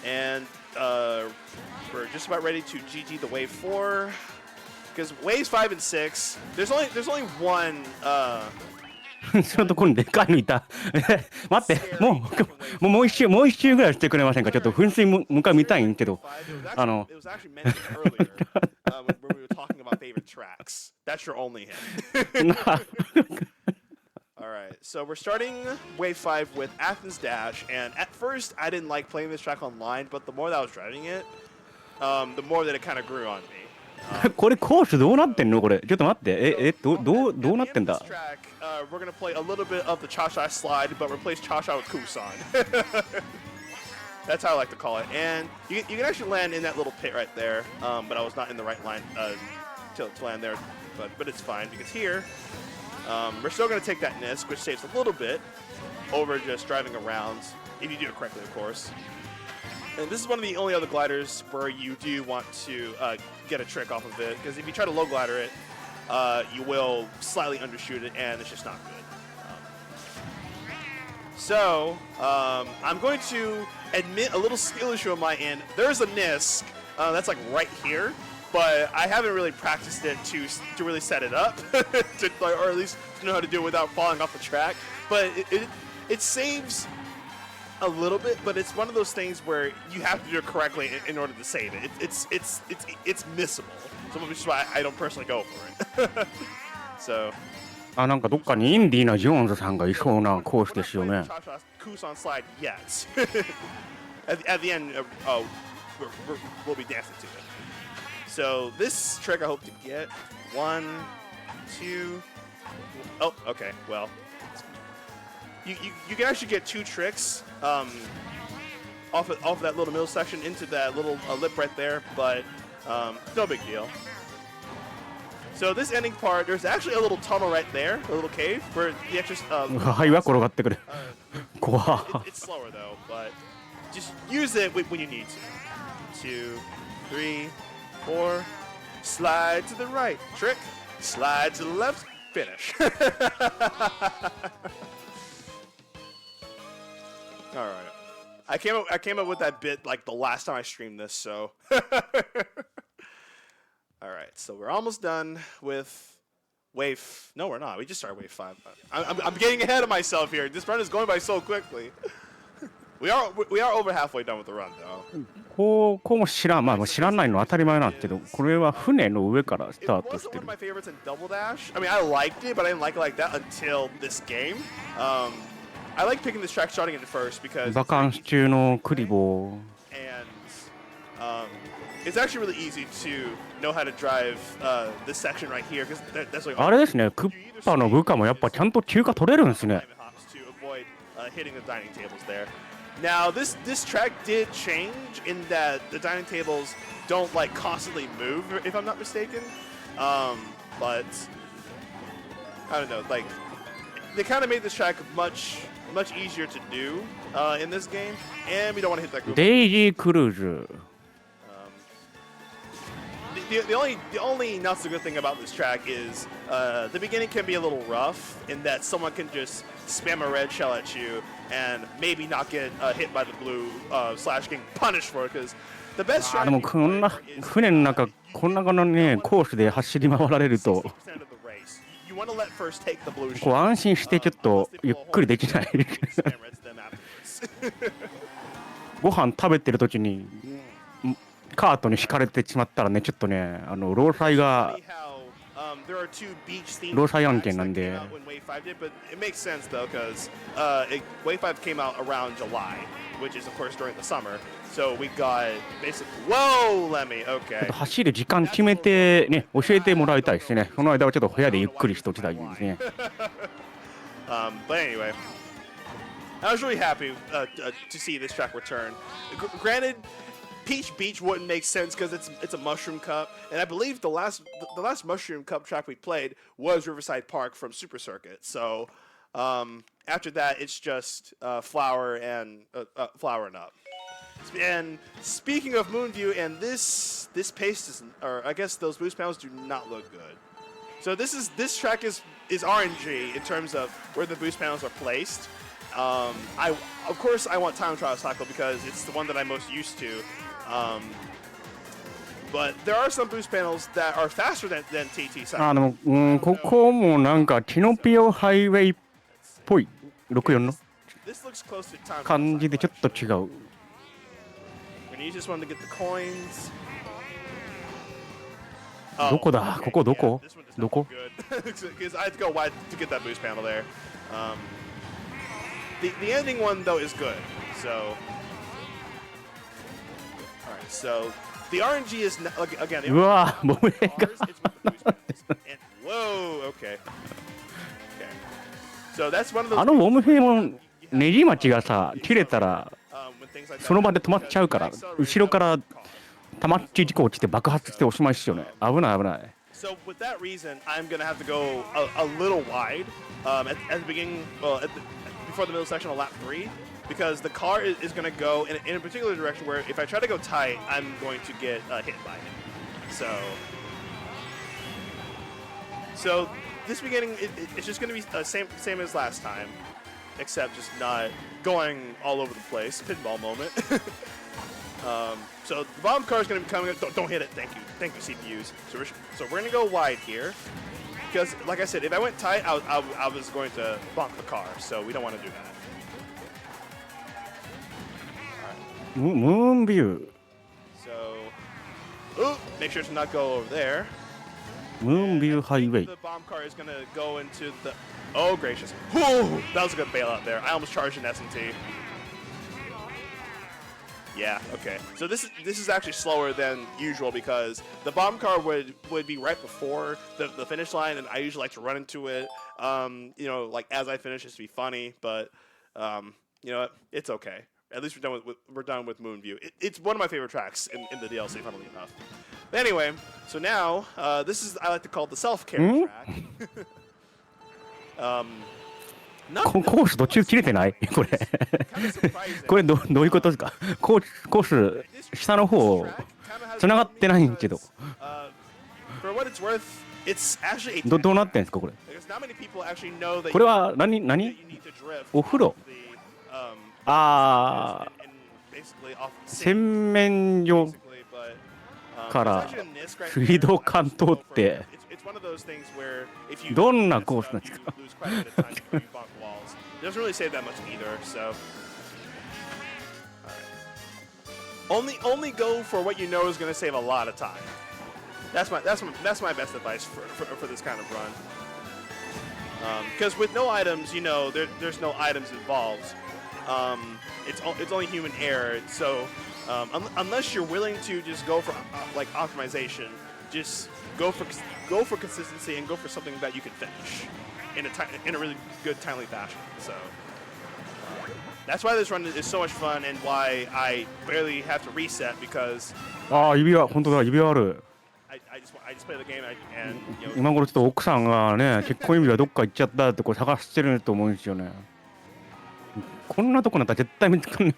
And we're just about ready to GG the wave 4 because waves 5 and 6. There's only one. そのところにでかいのいた。待って、もう一周ぐらいしてくれませんか。ちょっと噴水もう一回見たいんけど。It was actually mentioned earlier when we were talking about favorite tracks. That's your only hint. All right, so we're starting wave 5 with Athens Dash, and at first I didn't like playing this track online, but the more that I was driving it, the more that it kind of grew on me. これコースどうなってんのこれ。ちょっと待って。どうなってんだ。 We're gonna play a little bit of the Cha-Cha slide, but replace Cha-Cha with Kusan. That's how I like to call it. And you can actually land in that little pit right there, but I was not in the right line to land there. But it's fine because here we're still gonna take that Nisk, which saves a little bit over just driving around if you do it correctly, of course. And this is one of the only other gliders where you do want to get a trick off of it, because if you try to low glider it, you will slightly undershoot it, and it's just not good. So I'm going to admit a little skill issue on my end. There's a Nisk that's like right here, but I haven't really practiced it to really set it up, or at least to know how to do it without falling off the track. But it saves a little bit, but it's one of those things where you have to do it correctly in order to save it. It's missable, so which is why I don't personally go for it. So. あ、なんかどっかにインディーナ・ジョーンズさんがいそうなコースですよね。Kusan slide yet. At the end, we'll be dancing to it. So this trick I hope to get 1, 2. Oh, okay. Well, you can actually get 2 tricks off of that little middle section into that little lip right there, but no big deal. So this ending part, there's actually a little tunnel right there, a little cave where the extra. はいは転がってくる。怖っ。 It's slower though, but just use it when you need to. 2, 3, 4. Slide to the right. Trick. Slide to the left. Finish. All right. I came up with that bit like the last time I streamed this, so. All right, so we're almost done with wave. No, we're not. We just started wave 5. I'm getting ahead of myself here. This run is going by so quickly. We are over halfway done with the run, though. こうも知らん、まあもう知らないのは当たり前なんですけど、これは船の上からスタートし It て wasn't る one of。my favorites in Double Dash. I mean, I liked it, but I didn't like it like that until this game. I like picking this track starting in first because バカンス中のクリボー。 and it's actually really easy to know how to drive this section right here because that's like あれですね、クッパの部下もやっぱちゃんと休暇取れるんですね。 to avoid hitting the dining tables there. Now this track did change in that the dining tables don't like constantly move, if I'm not mistaken. But I don't know, like they kind of made this track much easier to do in this game, and we don't want to hit that group. デイジークルーズ。 The only not so good thing about this track is the beginning can be a little rough in that someone can just spam a red shell at you and maybe not get hit by the blue slash getting punished for it because the best あ strategy でもこんな船の中こんなのねコースで走り回られると 60% of the race. You want to let first take the blue こう shell. 安心してちょっとゆっくりできない。 Spam reds them afterwards. ご飯食べてる時にカートに引かれてしまったらねちょっとね労災が There are 2 beach themed 労災案件なんで tracks that came out when Wave 5 did, but it makes sense though because Wave 5 came out around July, which is of course during the summer. So we got basically. Whoa, Lemmy. ちょっ Okay. と走る時間決めてね教えてもらいたいですね。その間はちょっと部屋でゆっくりしておきたいですね。 But anyway, I was really happy to see this track return. Granted, Peach Beach wouldn't make sense because it's a Mushroom Cup, and I believe the last Mushroom Cup track we played was Riverside Park from Super Circuit. So after that, it's just Flower and Up. And speaking of Moonview, and this pace is, or I guess those boost panels do not look good. So this track is RNG in terms of where the boost panels are placed. Of course I want Time Trial Cycle because it's the one that I'm most used to. But there are some boost panels that are faster than TT Cycle. でもここもなんかティノピオハイウェイっぽい64の This looks close to Time Trial 感じで Cycle. ちょっと違う。 We're gonna use this one to get the coins. どこだ？ここどこ？ This one does ど not こ？ look good because I had to go wide to get that boost panel there. The ending one though is good. So, all right. So the RNG is again. The うわボムヘ ours が is with the boost panels. And, whoa. Okay. Okay. So that's one of those. ボム兵もネジ待ちがさ切れたら when things like that その場で止まっちゃうから happen. 後ろから玉っち事故起きて爆発しておしまいっすよね。危ない危ない。 So with that reason, I'm gonna have to go a little wide at the beginning, before the middle section of lap 3, because the car is gonna go in a particular direction where if I try to go tight, I'm going to get hit by it. So this beginning, it's just gonna be same as last time, except just not going all over the place. Pinball moment. So the bomb car is going to be coming. Don't hit it. Thank you, CPUs. So we're going to go wide here, because like I said, if I went tight, I was going to bonk the car. So we don't want to do that. ムーンビュー。 So, make sure to not go over there. Moonview Highway. The bomb car is gonna go into the. Oh gracious! Whew, that was a good bailout there. I almost charged an S&T. Yeah. Okay. So this is actually slower than usual because the bomb car would be right before the finish line, and I usually like to run into it. You know, like as I finish, just to be funny. But you know what? It's okay. At least we're done with Moonview. It's one of my favorite tracks in the DLC, funnily enough. But anyway, so now this is I like to call it the self-care track. コース途中切れてないこれこれどういうことですかコース下の方繋がってないんけどどうなってんですかこれこれは何お風呂洗面所から水道管通ってどんなコースなんですかDoesn't really save that much either, so. Only go for what you know is going to save a lot of time. That's my best advice for this kind of run. Because with no items, you know, there's no items involved. It's only human error. So unless you're willing to just go for like optimization, just go for consistency and go for something that you can finish in a really good timely fashion. So that's why this run is so much fun and why I barely have to reset because 指輪本当だ指輪ある I just play the game and you know 今頃ちょっと奥さんがね結婚指輪どっか行っちゃったってこれ探してると思うんですよねこんなとこなったら絶対見つかんない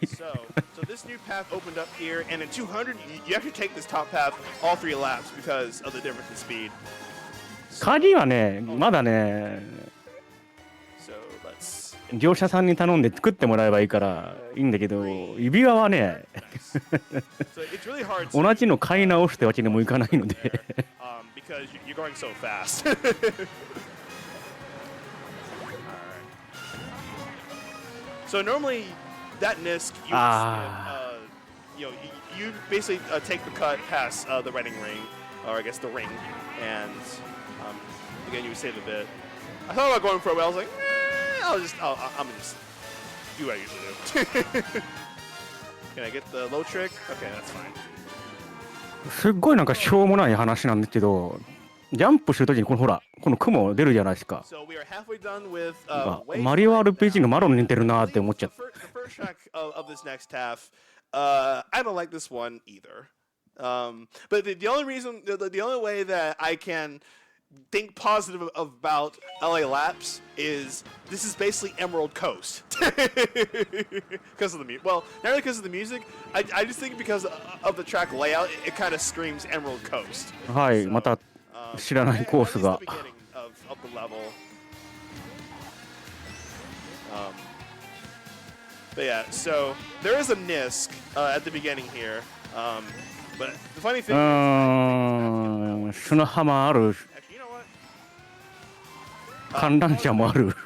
So this new path opened up here and in 200 you actually take this top path all 3 laps because of the difference in speed. 鍵はねまだね業者さんに頼んで作ってもらえばいいからいいんだけど指輪はね同じの買い直してわけにもいかないのでSo normally that NISC you basically take the cut past the wedding ring or I guess the ring and again you would save a bit. I thought about going for it but I was like I'm gonna just do what I usually do. Can I get the low trick? Okay, that's fine. すっごいなんかしょうもない話なんですけどジャンプするときにこのほらこの雲出るじゃないですかマリオ RPG のマロンに似てるなって思っちゃった I don't like this one either. But the only way that I can think positive about LA Laps is this is basically Emerald Coast because of the music. Well, not really because of the music. I just think because of the track layout, it kind of screams Emerald Coast. はいまた知らないコースが of the level. But yeah, so there is a NISC at the beginning here. But the funny thing is, 砂浜ある 観覧車もある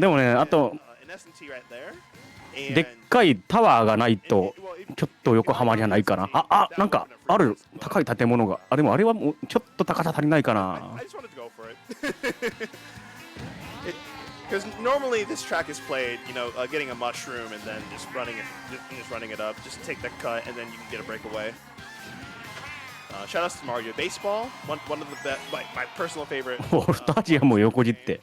でもねあとでっかいタワーがないとちょっと横浜じゃないかななんかある高い建物がでもあれはもうちょっと高さ足りないかな Because normally this track is played, you know, getting a mushroom and then just running it up. Just take that cut and then you can get a breakaway. Shout outs to Mario Baseball, one of the best, my personal favorite. スタジアムを横切って。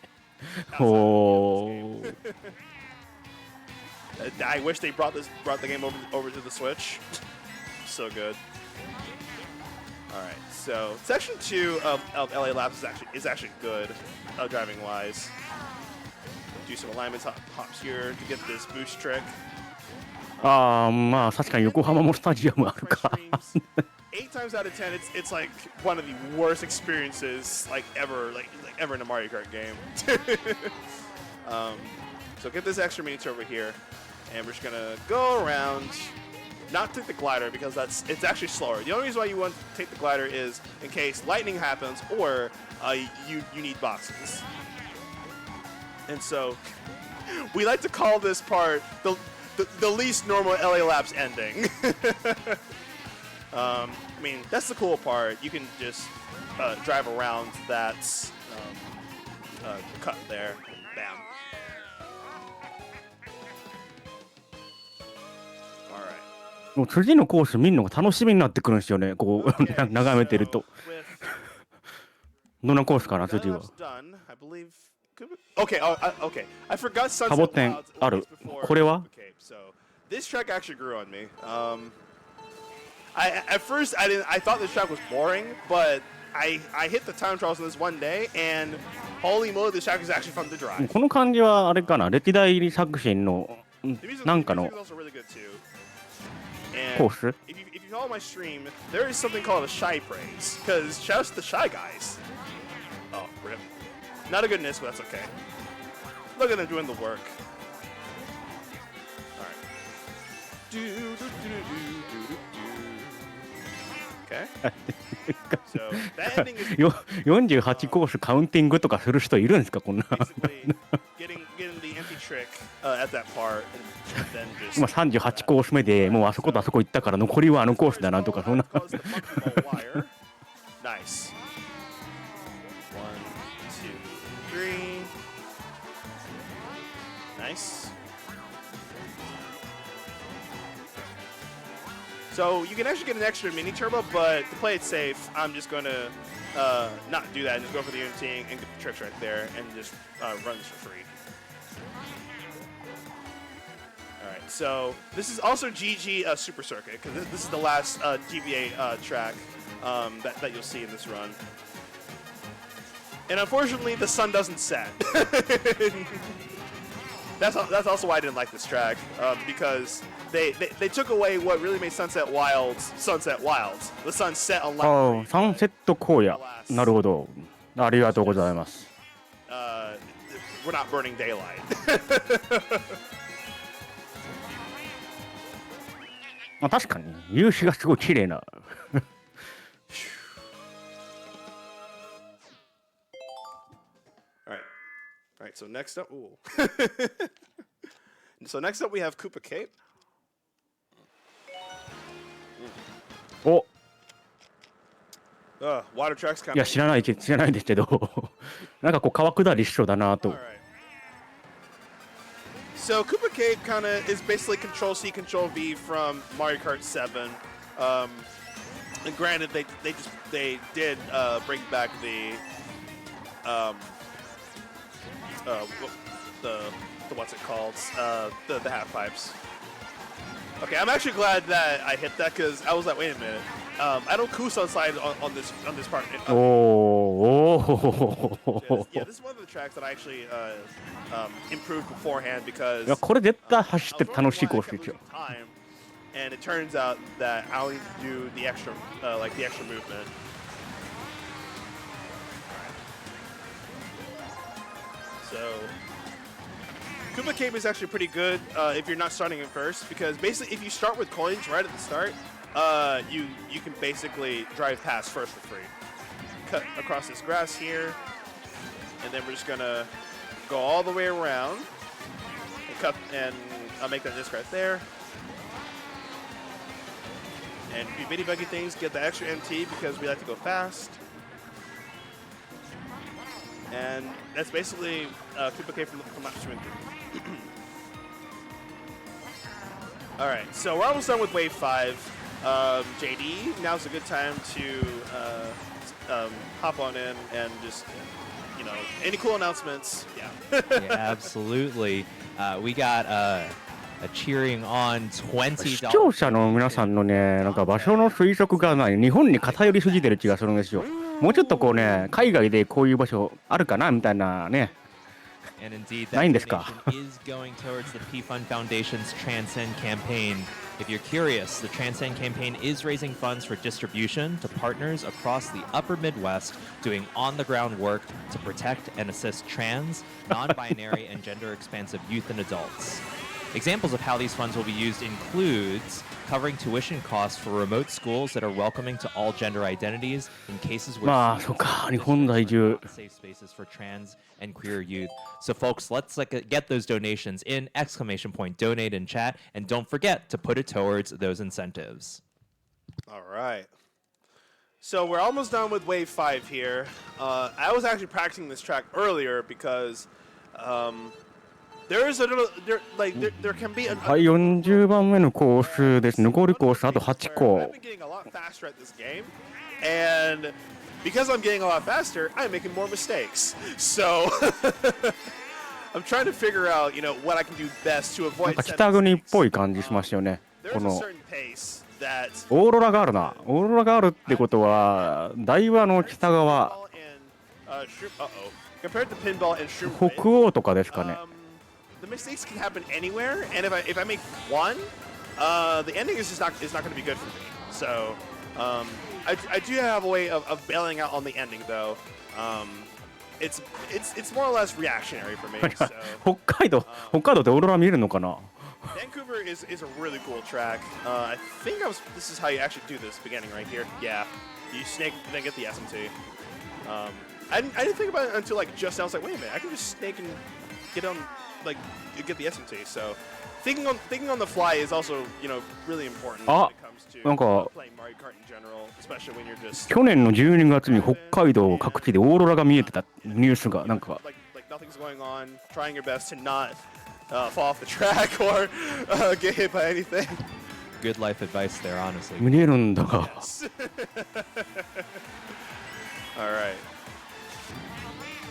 I wish they brought the game over to the Switch. So good. All right, so section 2 of LA Laps is actually good, driving wise. Do some alignments, hops here to get this boost trick. まあ確かに横浜もスタジアムあるか。8 times out of 10, it's like one of the worst experiences ever in a Mario Kart game. So get this extra miniature over here, and we're just gonna go around. Not take the glider because it's actually slower. The only reason why you want to take the glider is in case lightning happens or you need boxes. And so we like to call this part the least normal LA Laps ending. I mean, that's the cool part. You can just drive around that cut there. Bam. All right. もう次のコース見るのが楽しみになってくるんですよね。こう眺めてると。どんなコースかな次は。Okay, okay. I forgot Sunset サボテンある。これは So this track actually grew on me. At first I thought this track was boring, but I hit the time trials on this one day, and holy moly, this track is actually fun to drive. この感じはあれかな、歴代作品のなんかの The music is also really good too. コース If you follow my stream, there is something called a shy praise, because shouts to the shy guys. Oh, rip. Not a good miss, but that's okay. Look at them doing the work. Alright. Okay. So, that ending is 48コースカウンティングとかする人いるんですかこんな basically getting the empty trick at that part, and then just... 今38コース目でもうあそことあそこ行ったから残りはあのコースだなとかそんな Nice. 1, 2, 3. Nice. So you can actually get an extra mini turbo, but to play it safe, I'm just going to not do that and just go for the emptying and get the tricks right there and just run this for free. Alright, so this is also GG Super Circuit, because this is the last GBA track that you'll see in this run. And unfortunately, the sun doesn't set. That's also why I didn't like this track, because they took away what really made Sunset Wilds. The sun set on あ lap あサンセット荒野なるほどありがとうございます We're not burning daylight. まあ確かに夕日がすごい綺麗な Alright, so next up, ooh. So next up we have Koopa Cape. お Water tracks kind いや知らないですけどなんかこう川下り一緒だなと Alright. So Koopa Cape kind of is basically Control C, Control V from Mario Kart 7. And granted, they did bring back the what's it called? The half pipes. Okay, I'm actually glad that I hit that because I was like, wait a minute. I don't coast outside on this part. おお Yeah, this is one of the tracks that I actually improved beforehand because いやこれ絶対走って楽しいコースですよ and it turns out that I only do the extra the extra movement. So Koopa Cape is actually pretty good if you're not starting in first, because basically if you start with coins right at the start, you can basically drive past first for free. Cut across this grass here, and then we're just gonna go all the way around and cut and I'll make that disc right there. And do bitty buggy things, get the extra MT because we like to go fast. And that's basically Koopa Cape from lap 2 and 3. Alright, so we're almost done with Wave 5. JD, now's a good time to hop on in and just, you know, any cool announcements? Yeah. Yeah, absolutely. We got a cheering on $20. 視聴者の皆さんのねなんか場所の推測がない日本に偏りすぎてる気がするんですよもうちょっとこうね海外でこういう場所あるかなみたいなね And indeed, that ないんですか donation is going towards the P Fund Foundation's Transcend campaign. If you're curious, the Transcend campaign is raising funds for distribution to partners across the upper Midwest doing on-the-ground work to protect and assist trans, non-binary, and gender-expansive youth and adults. Examples of how these funds will be used includes covering tuition costs for remote schools that are welcoming to all gender identities in cases where まあそうか日本在住 safe spaces for trans and queer youth. So folks, let's get those donations in !Donate in chat, and don't forget to put it towards those incentives. All right. So we're almost done with wave 5 here. I was actually practicing this track earlier because there is a little there can be a はい、40番目のコースです。残りコースあと8 I've 個。 been getting a lot faster at this game, and because I'm getting a lot faster, I'm making more mistakes. So I'm trying to figure out, what I can do best to なん avoid か said 北国っ mistakes. ぽい感じしますよね。 There's こ a の certain pace that オーロラがあるな。オーロラがあるってことは、台湾の北側、 pinball and compared to pinball and 北 shroom, 欧とかですかね。 the mistakes can happen anywhere, and if I make one, the ending is not going to be good for me. So I do have a way of bailing out on the ending though. It's more or less reactionary for me. So 北海道でオーロラ見えるのかな。 Vancouver is a really cool track. I think this is how you actually do this beginning right here. Yeah, you snake then get the SMT. I didn't think about it until like just now. I was like, wait a minute, I can just snake and get on get the SMT. So thinking on the fly is also really important when it comes to なんか playing Mario Kart in general, especially when you're just 去年の12月に北海道各地でオーロラが見えてたニュースがなんか like nothing's going on, trying your best to not fall off the track or get hit by anything. Good life advice there, honestly. 見えるんだが。 All right.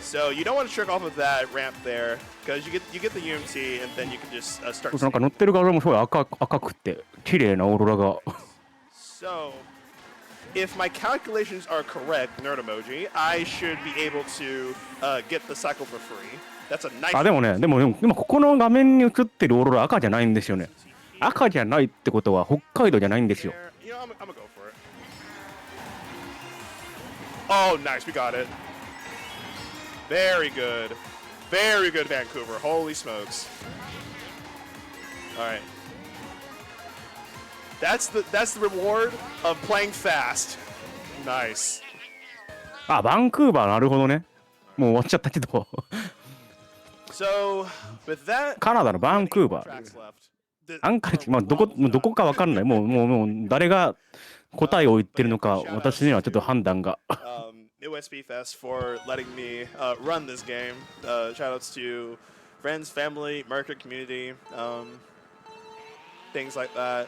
So you don't want to trick off of that ramp there because you get the UMT and then you can just start. なんか乗ってる画像もすごい赤くて綺麗なオーロラが。 So if my calculations are correct, nerd emoji, I should be able to get the cycle for free. That's a nice. あ、でもここの画面に映ってるオーロラ赤じゃないんですよね。赤じゃないってことは北海道じゃないんですよ。 You know, I'm gonna go for it. Oh, nice, we got it. Very good, Vancouver. Holy smokes! All right. That's the reward of playing fast. Nice. あ、バンクーバーなるほどね。もう終わっちゃったけど。 So with that, カナダのバンクーバー。 tracks left. アンカレッジ、まあどこかわかんない。もう誰が答えを言ってるのか私にはちょっと判断が。Midwest Speedfest for letting me run this game. Shoutouts to friends, family, market community, things like that.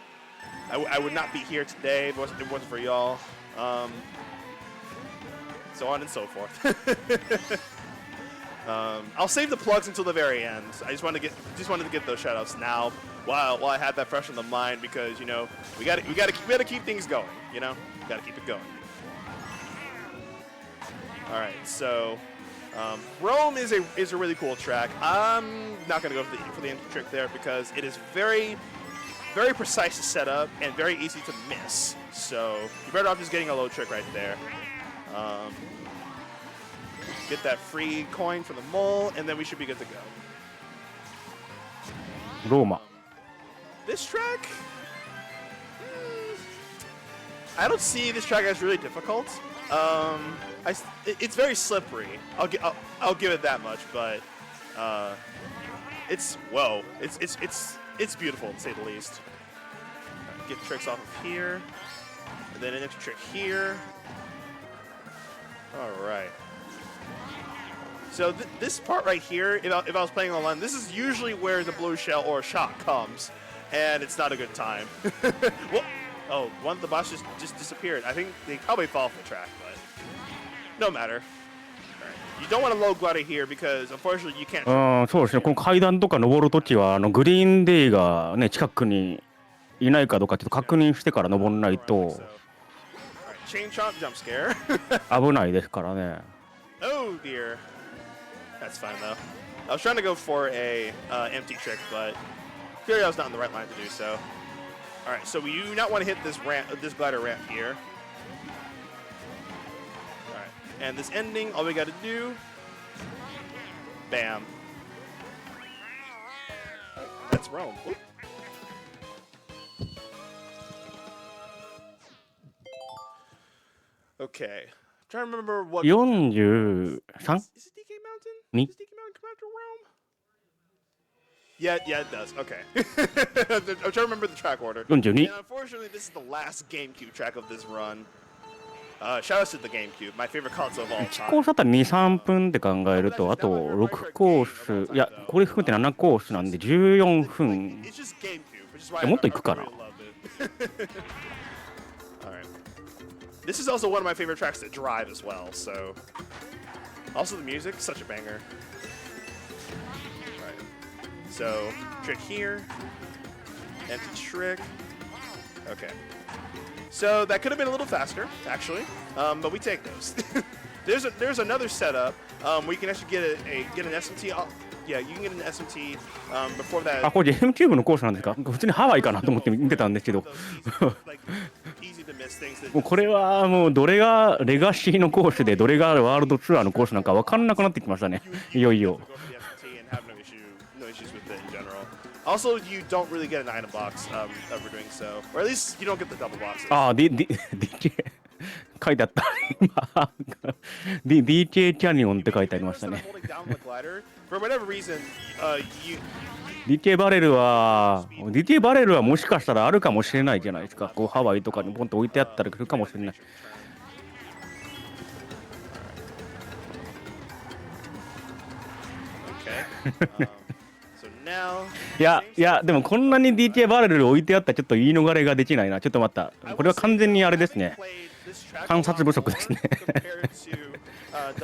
I would not be here today if it wasn't for y'all. So on and so forth. I'll save the plugs until the very end. I just wanted to get those shoutouts now while I had that fresh in the mind because we gotta keep things going. Gotta keep it going. All right, so Rome is a really cool track. I'm not gonna go for the entry trick there because it is very, very precise to set up and very easy to miss. So you're better off just getting a low trick right there. Get that free coin for the mole, and then we should be good to go. ローマ。 This track, I don't see this track as really difficult. It's very slippery. I'll give it that much, but it's beautiful to say the least. Get tricks off of here, and then an extra trick here. All right. So this part right here, if I was playing online, this is usually where the blue shell or shot comes, and it's not a good time. Well, oh, one of the bosses just disappeared. I think they probably fall off the track, but no matter. All right. You don't want to low glider here because unfortunately you can't. そうですね。この階段とか登るときはグリーンデイがね近くにいないかどうかちょっと確認してから登らないと Chain chomp jump scare. 危ないですからね。 Oh dear. That's fine though. I was trying to go for a empty trick, but clearly I was not in the right line to do so. All right, so we do not want to hit this glider ramp here. All right, and this ending, all we got to do, bam. That's Rome. Oop. Okay. Trying to remember what. 43? Is it DK Mountain? Me? Does DK Mountain come after Rome? Yeah, it does. Okay. I'm trying to remember the track order. 42 And unfortunately, this is the last GameCube track of this run. Shout out to the GameCube, my favorite console of all 1 time. コースあたり2、3分って考えると、あと6コース、いや、これ含めて7コースなんで14分。 It's just GameCube, which is why もっといくかな。 I really love it. Alright. This is also one of my favorite tracks to drive as well, so. Also the music, such a banger. Right. So, trick here. Empty trick. Okay. So that could have been a little faster, actually, but we take those. There's another setup where you can actually get an SMT. Yeah, you can get an SMT before that. あ、これ GameCube のコースなんですか？普通にハワイかなと思って見てたんですけど。もうこれはもうどれがレガシーのコースでどれがワールドツアーのコースなんか分かんなくなってきましたね。いよいよ。Also, you don't really get an item box for doing so, or at least you don't get the double boxes. ああ、DK 書いてあった。今 DK キャニオンって書いてありましたね。For whatever reason, DK バレルはもしかしたらあるかもしれないじゃないですか。こうハワイとかにポンと置いてあったりするかもしれない。いやでもこんなに DK バレル置いてあったらちょっと言い逃れができないな。ちょっと待った。これは完全にあれですね。観察不足ですね。I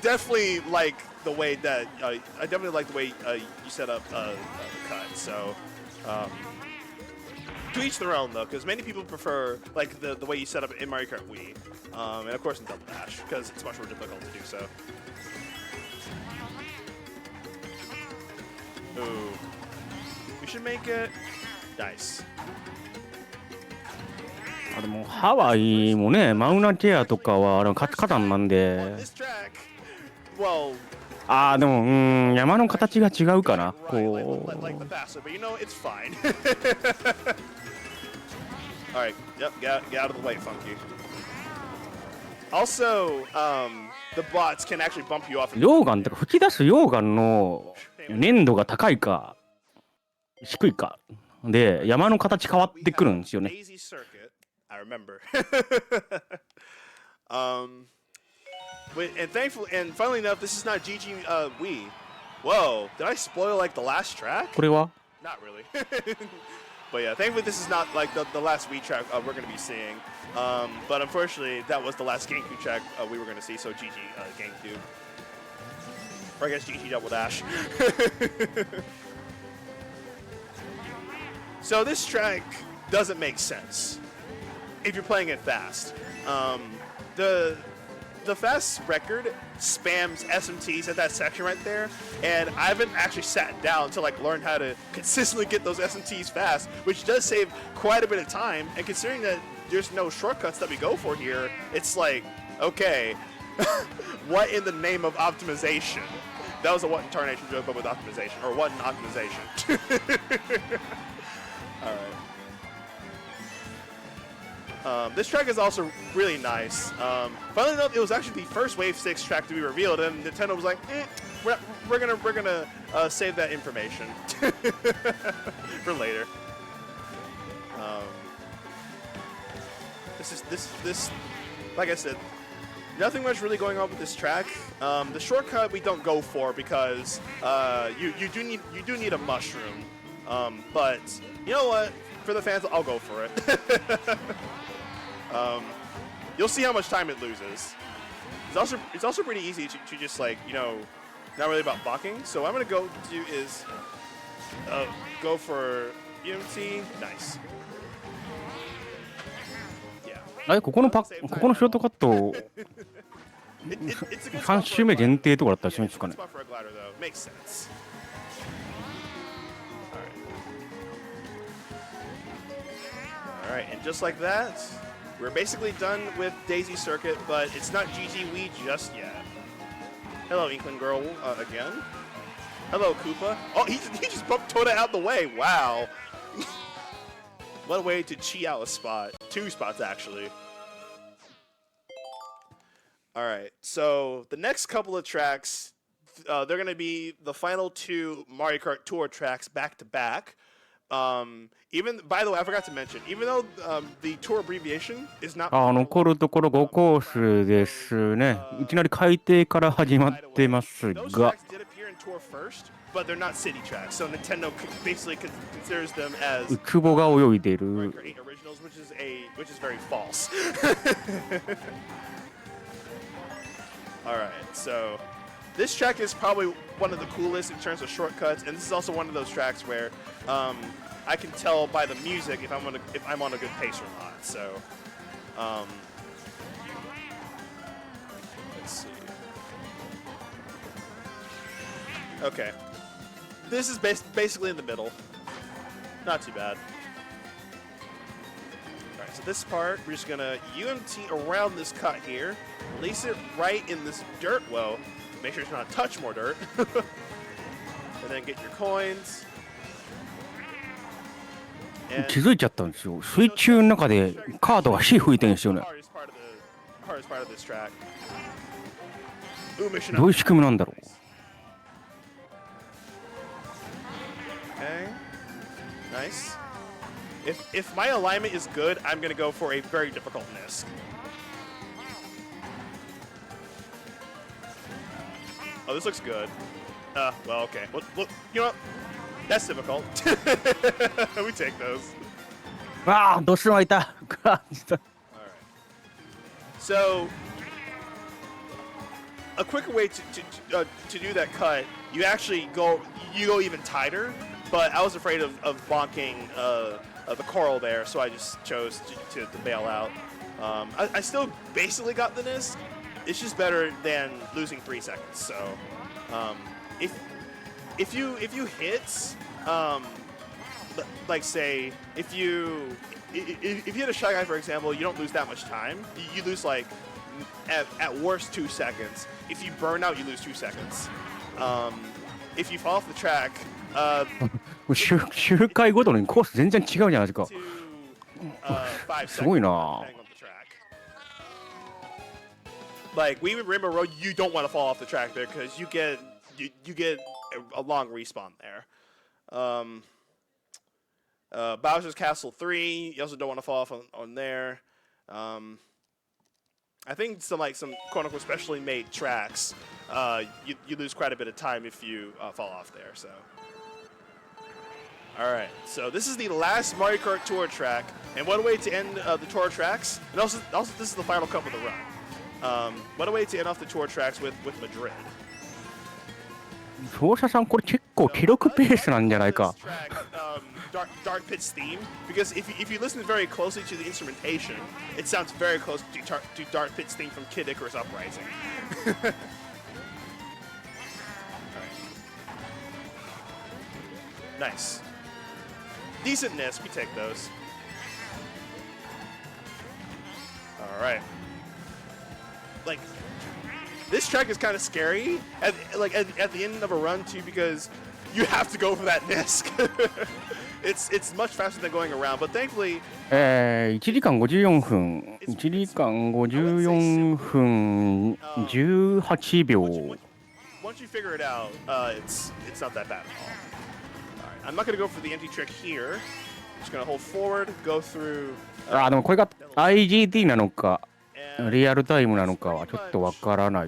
definitely like the way that you set up the cut. So to each their own though, because many people prefer like the way you set up in Mario Kart Wii, and of course in Double Dash because it's much more difficult to do so. Ooh, we should make it nice. でもハワイもね、マウナケアとかは火山なんで、ああでも山の形が違うかな。こう。Alright, yep, get out of the way, Funky. Also, the bots can actually bump you off. 溶岩ってか吹き出す溶岩の粘度が高いか低いかで山の形変わってくるんですよね。I remember. And funnily enough, this is not GG Wii. Whoa, did I spoil like the last track? これは Not really. But yeah, thankfully this is not like the last Wii track we're going to be seeing. But unfortunately, that was the last GameCube track we were going to see, so GG GameCube. Or I guess GG Double Dash. So this track doesn't make sense if you're playing it fast. The fast record spams SMTs at that section right there, and I haven't actually sat down to like learn how to consistently get those SMTs fast, which does save quite a bit of time. And considering that there's no shortcuts that we go for here, it's like, okay, what in the name of optimization? That was a what in tarnation joke, but with optimization, or what in optimization. All right. This track is also really nice. Funnily enough, it was actually the first Wave 6 track to be revealed, and Nintendo was like, we're gonna save that information for later. This like I said, nothing much really going on with this track. The shortcut we don't go for because you do need a mushroom. But you know what? For the fans, I'll go for it. You'll see how much time it loses. It's also pretty easy to just like, you know, not really about blocking. So what I'm gonna go do is go for EMT. Nice. Yeah. あれここのショートカット3周目限定とかだったりするんですかね。Alright, and just like that, we're basically done with Daisy Circuit, but it's not GG Wii just yet. Hello, Inkling Girl, again. Hello, Koopa. Oh, he just bumped Toda out the way. Wow. What a way to cheat out a spot. 2 spots, actually. Alright, so the next couple of tracks, they're going to be the final 2 Mario Kart Tour tracks back to back. Even by the way, I forgot to mention, even though the tour abbreviation is not 残るところ5コースですね。いきなり海底から始まってますが、 those tracks did appear in tour first, but they're not city tracks. So Nintendo basically considers them as ウツボが泳いで Mario る。 Kart 8 originals, which is very false. All right, so this track is probably one of the coolest in terms of shortcuts, and this is also one of those tracks where I can tell by the music if I'm on a good pace or not. So let's see. Okay, this is basically in the middle. Not too bad. All right, so this part we're just gonna UMT around this cut here, release it right in this dirt well. Make sure it's not touch more dirt. And then get your coins. 気づいちゃったんですよ。水中の中でカードが火吹いてるんですよね。どういう仕組みなんだろう。Okay. Nice. If my alignment is good, I'm gonna go for a very difficult NISC. Oh, this looks good. Well, okay. Look, you know what? That's difficult. We take those. ああ、どうしても開いた。All right. So, a quicker way to do that cut, you actually go even tighter. But I was afraid of bonking the coral there, so I just chose to bail out. I still basically got the NISC. It's just better than losing 3 seconds. So, if you hit, like say if you hit a Shy Guy, for example, you don't lose that much time. You lose like at worst 2 seconds. If you burn out, you lose 2 seconds. If you fall off the track, 周回ごとにコース全然違うじゃないですか。 5すごいな。 depending on the track. Like we remember road, you don't want to fall off the track there because you get a long respawn there. Bowser's Castle 3, you also don't want to fall off on there. I think some quote unquote specially made tracks, you lose quite a bit of time if you fall off there. So, all right. So this is the last Mario Kart Tour track, and what a way to end the tour tracks. And also this is the final cup of the run. What a way to end off the tour tracks with Madrid. 奏者さんこれ結構記録ペースなんじゃないか。 Dark Pit's theme, because if you listen very closely to the instrumentation, it sounds very close to Dark Pit's theme from Kid Icarus Uprising. Right. Nice. Decent NISC, we take those. All right. Like, this track is kind of scary at the end of a run too, because you have to go for that NISC. It's much faster than going around, but thankfully. 1時間54分、1時間54分18秒。 Once you figure it out, it's not that bad at all. All right, I'm not gonna go for the empty trick here. Just gonna hold forward, go through. あ、でもこれが IGT なのかリアルタイムなのかはちょっとわからない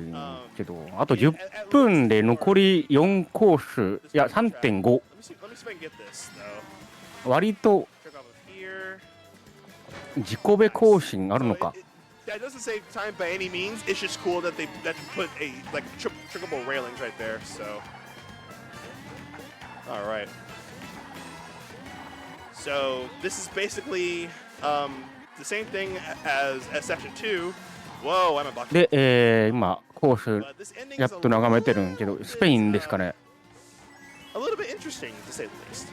けど、あと10分で残り4コース、いや 3.5。 Let me see if I can get this though. 割と Check off of here. 自己ベ更新あるのか。 That doesn't save time by any means. It's just cool that they put a trickable railings right there. So, all right. So this is basically the same thing as section 2. Whoa, I'm a bucket. で、今コースやっと眺めてるんけど、スペインですかね。 A little bit interesting to say the least.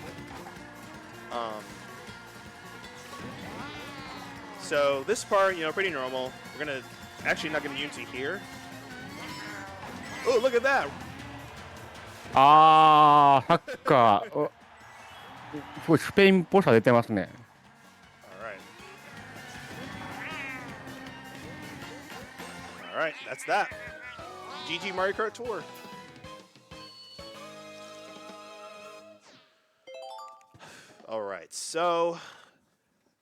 So this part, pretty normal. We're actually not gonna Unity here. Oh, look at that! あー、サッカー、すごいスペインっぽさ出てますね。 All right, that's that. GG Mario Kart Tour. All right, so,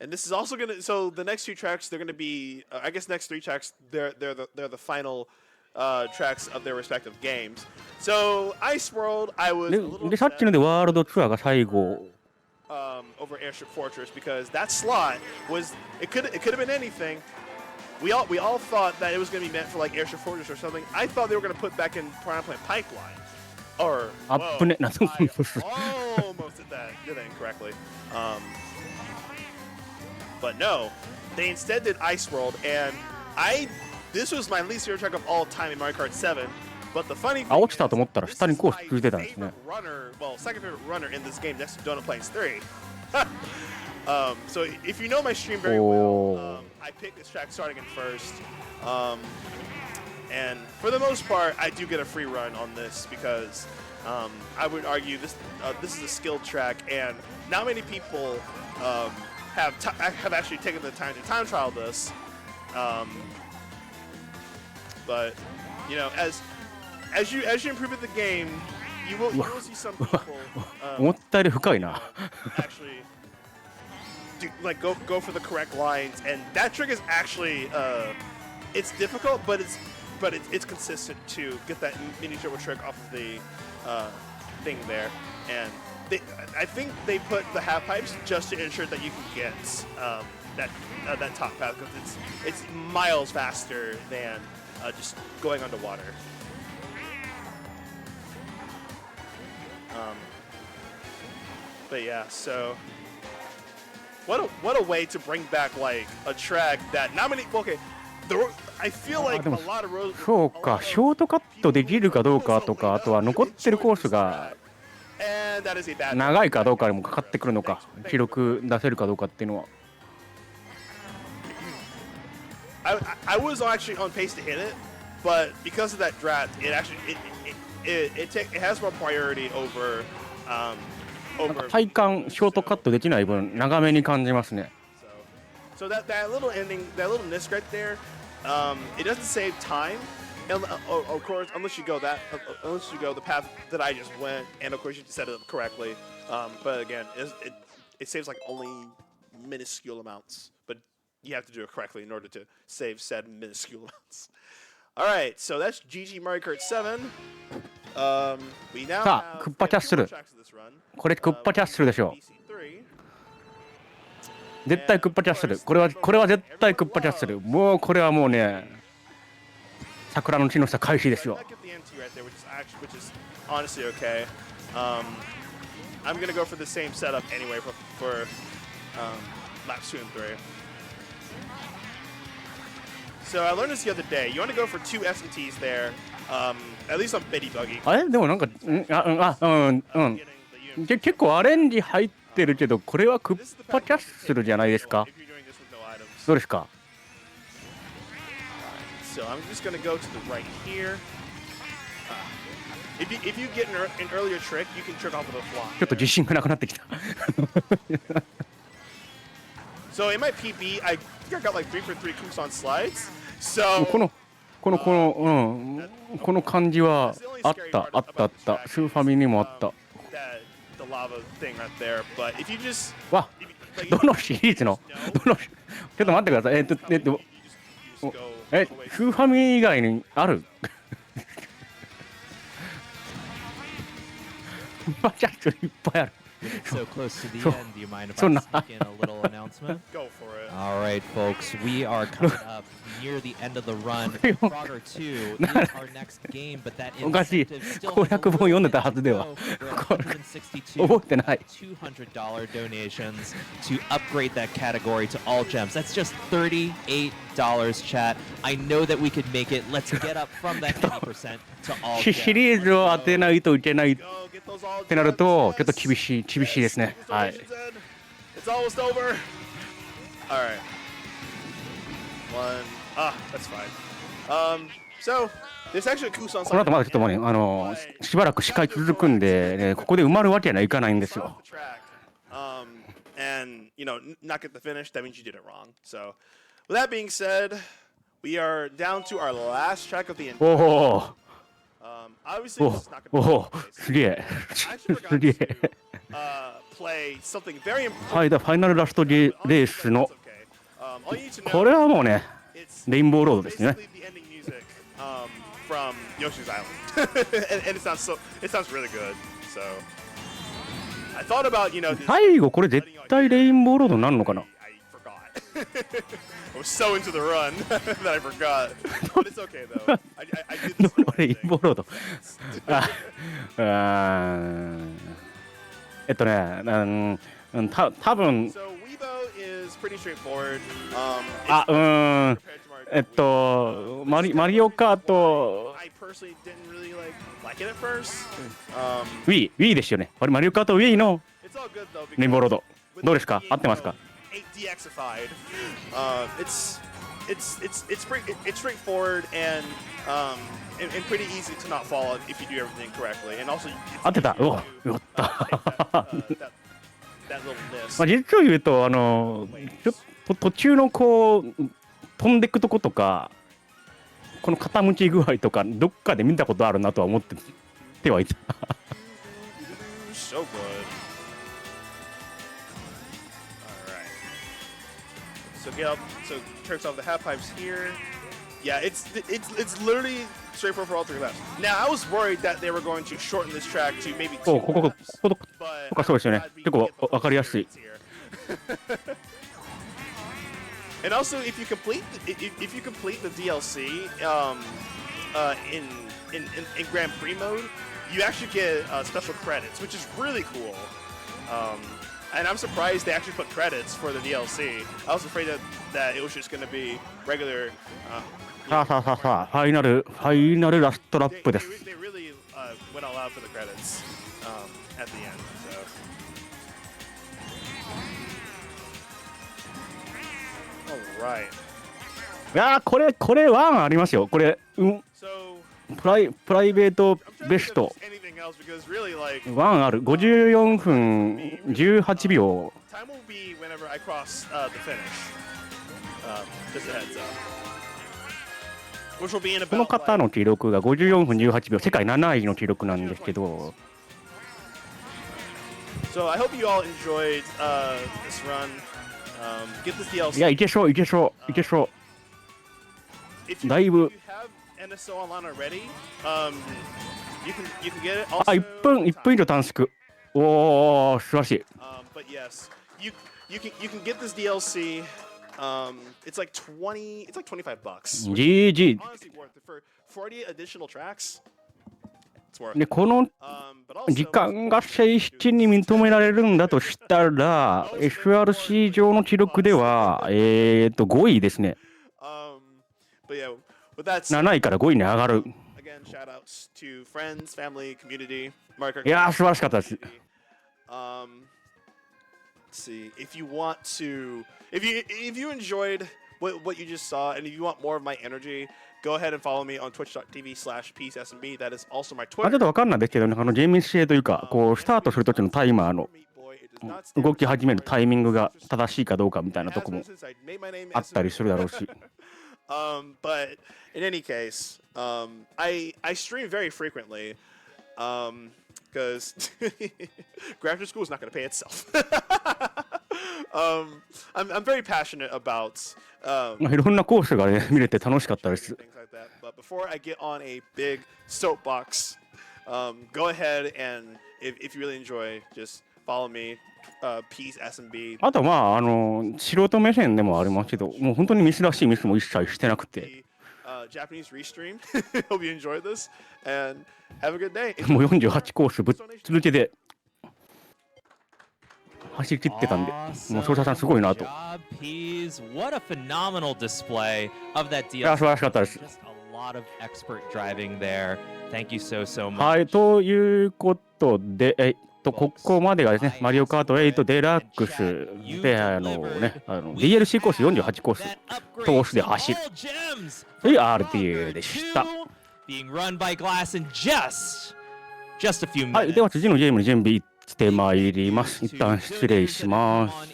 and this is also gonna. So the next two tracks, they're gonna be. I guess next three tracks, they're the final tracks of their respective games. So Ice World, I was a little で、さっきのでワールドツアーが最後。over Airship Fortress because that slot was it could have been anything. We all thought that it was going to be meant for like Airship Fortress or something. I thought they were going to put back in Piranha Plant Pipeline. Or I almost did that incorrectly. But no, they instead did Ice World, and this was my least favorite track of all time in Mario Kart 7. But the funny thing 落ちたと思ったら下にコース続いてたんですね。second favorite runner in this game next to Donut Plains 3. So if you know my stream very well, I picked this track starting in first. And for the most part, I do get a free run on this because I would argue this is a skilled track, and not many people have actually taken the time to time trial this. But you know, as you improve at the game, you will see some people 思ったより深いな。 actually go for the correct lines, and that trick is actually it's difficult, but it's consistent to get that mini turbo trick off of the thing there. And I think they put the half pipes just to ensure that you can get that top path because it's miles faster than just going underwater. But yeah, so what a way to bring back like a track that not many. Okay, I feel like a lot of roads. そうか、ショートカットできるかどうかとか、あとは残ってるコースが長いかどうかにもかかってくるのか、記録出せるかどうかっていうのは。I was actually on pace to hit it, but because of that draft, it has more priority over. なんか体感ショートカットできない分長めに感じますね。So that little ending, that little disc right there, it doesn't save time. And, of course, unless you go the path that I just went, and of course you set it up correctly. But again, it saves like only minuscule amounts, but you have to do it correctly in order to save said minuscule amounts. All right, so that's GG Mario Kart 7. We now さあ、クッパキャッスル。これクッパキャッスルでしょう。絶対クッパキャッスル。これは絶対クッパキャッスル。もうこれはもうね、桜の木の下開始ですよ。Honestly, okay. I'm gonna go for the same setup anyway for laps 2 and 3. So I learned this the other day. You want to go for 2 S&Ts there, at least on Betty Buggy. あれでもなんか結構アレンジ入ってるけど、これはクッパキャッスルじゃないですか。どうですか。So I'm just gonna go to the right here. If you get an earlier trick, you can trick off of the fly. ちょっと自信がなくなってきた。So in my PB, I think I got like 3 for 3 kooks on slides. So この感じはあった。スーファミにもあった。The lava thing right there, but if you just わ、どのシリーズのちょっと待ってください。スーファミ以外にある？バチャッといっぱいある。So close to the end, do you mind if I sneak in a little announcement? Go for it. All right, folks, we are coming up near the end of the run. Frogger 2 is our next game, but that incentive still has a little bit to go. There are 162 $200 donations to upgrade that category to all gems. That's just $38, chat. I know that we could make it. Let's get up from that 80% to all gems. シリーズを当てないといけないってなるとちょっと厳しいですね。はい。It's almost over. All right. One. That's fine. So there's actually a Kusan. この後まだちょっとね、しばらく視界続くんで、ね、ここで埋まるわけにはいかないんですよ。And you know, not get the finish. That means you did it wrong. So, with that being said, we are down to our last track of the entire. おお。Obviously, this is not going to be すげえ。すげえ。play something very important. はい、ファイナルラストレースの All you need to know これはもうね it's レインボーロードですね。 basically the ending music from Yoshi's Island, and it sounds really good. So I thought about just 最後これ絶対レインボーロードになるのかな。 I forgot. I was so into the run that I forgot. But it's okay though. I did this. レインボーロード。多分 So Weibo is pretty straightforward. マリオカート I personally didn't really like it at first. Wii ですよね。これマリオカート Wii の It's all good though. レインボーロード。 with どうですか？ the 合ってますか？ 8DXified. It's straightforward and pretty easy to not fall if you do everything correctly. And also, 合ってた。お、よかった。 that little miss. まあ実を言うとちょっと途中のこう飛んでくとことかこの傾き具合とかどっかで見たことあるなとは思っててはいた。So good. All right. So get up. So turns off the half pipes here. Yeah, it's literally straightforward for all three laps. Now I was worried that they were going to shorten this track to maybe 2お、こ laps. とかそうですよね。結構わかりやすい。 And also, if you complete the DLC in Grand Prix mode, you actually get special credits, which is really cool. And I'm surprised they actually put credits for the DLC. I was afraid that it was just going to be regular. さあさあさあさあファイナルラストラップです。 They really went all out for the credits at the end. So. Alright. いやーこれワンありますよ。これ、So プライベートベスト anything else because really like ワンある54分18秒。 time will be whenever I cross the finish. Just a heads up. Which will be in この about 方の記録が54分18秒、世界7位の記録なんですけど、 So I hope you all enjoyed this run. Get this DLC. いやいけそう。 If you, だいぶ if you have NSO online already, you can get it. あ Also, 1分以上短縮。おお素晴らしい。 but yes, you can get this DLC. It's like $25. GG Honestly worth it for 40 additional tracks. It's worth で it. この But also, 時間が正式に認められるんだとしたら SRC 上の記録では5位ですね。 but yeah, with that said, 7位から5位に上がる。 again, shout outs to friends, family, community, Mark. いやー素晴らしかったです。 Let's see if you want to, if you enjoyed what you just saw, and if you want more of my energy, go ahead and follow me on twitch.tv/peassmb. That is also my まあ、ちょ Twitter. っと分かんないですけどね、ゲーム性というか、こうスタートするときのタイマーの動き始めるタイミングが正しいかどうかみたいなとこもあったりするだろうし。But in any case, I stream very frequently because graduate school is not going to pay itself. I'm very passionate about まあいろんなコースがね、見れて楽しかったです。 things like that. But before I get on a big soapbox, go ahead and if you really enjoy, just follow me, peassmb. あとはまあ素人目線でもありますけど、もう本当にミスらしいミスも一切してなくて、 Japanese restream. Hope you enjoyed this and have a good day. もう48コースぶっ続けで走り切ってたんで、もう操作さんすごいなと。い What a phenomenal display of that や DLC. 素晴らしかったです。 Just a lot of expert driving there. Thank you so much. はい、ということで、ここまでがですね、マリオカート8デラックスで、DLC コース48コース、通しで走る。RTA でした。Being run by Glass in just a few minutes. はい、では次のゲームに準備してまいります。一旦失礼します。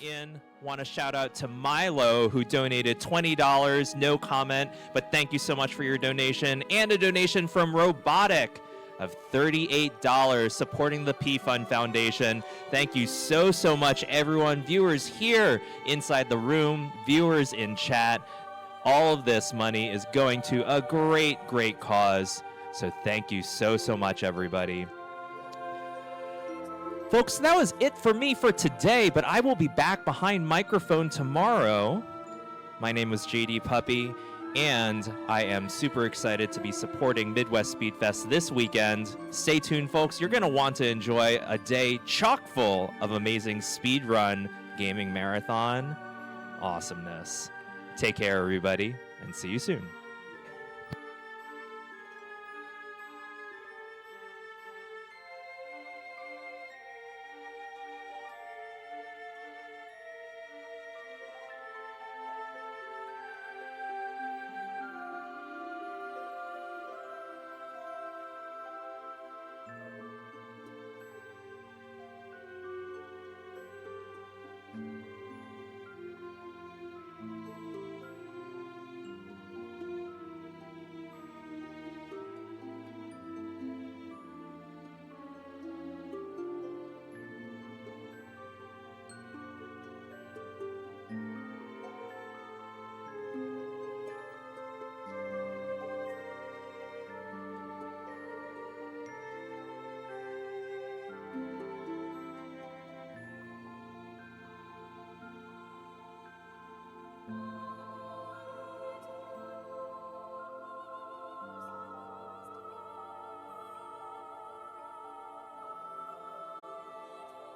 Want to shout out to Milo who donated $20. No comment, but thank you so much for your donation and a donation from Robotic of $38 supporting the P Fund Foundation. Thank you so, so much, everyone. Viewers here inside the room, viewers in chat. All of this money is going to a great, great cause. So thank you so, so much, everybody. Folks, that was it for me for today, but I will be back behind microphone tomorrow. My name is JD Puppy, and I am super excited to be supporting Midwest Speedfest this weekend. Stay tuned, folks. You're going to want to enjoy a day chock full of amazing speedrun gaming marathon awesomeness. Take care, everybody, and see you soon.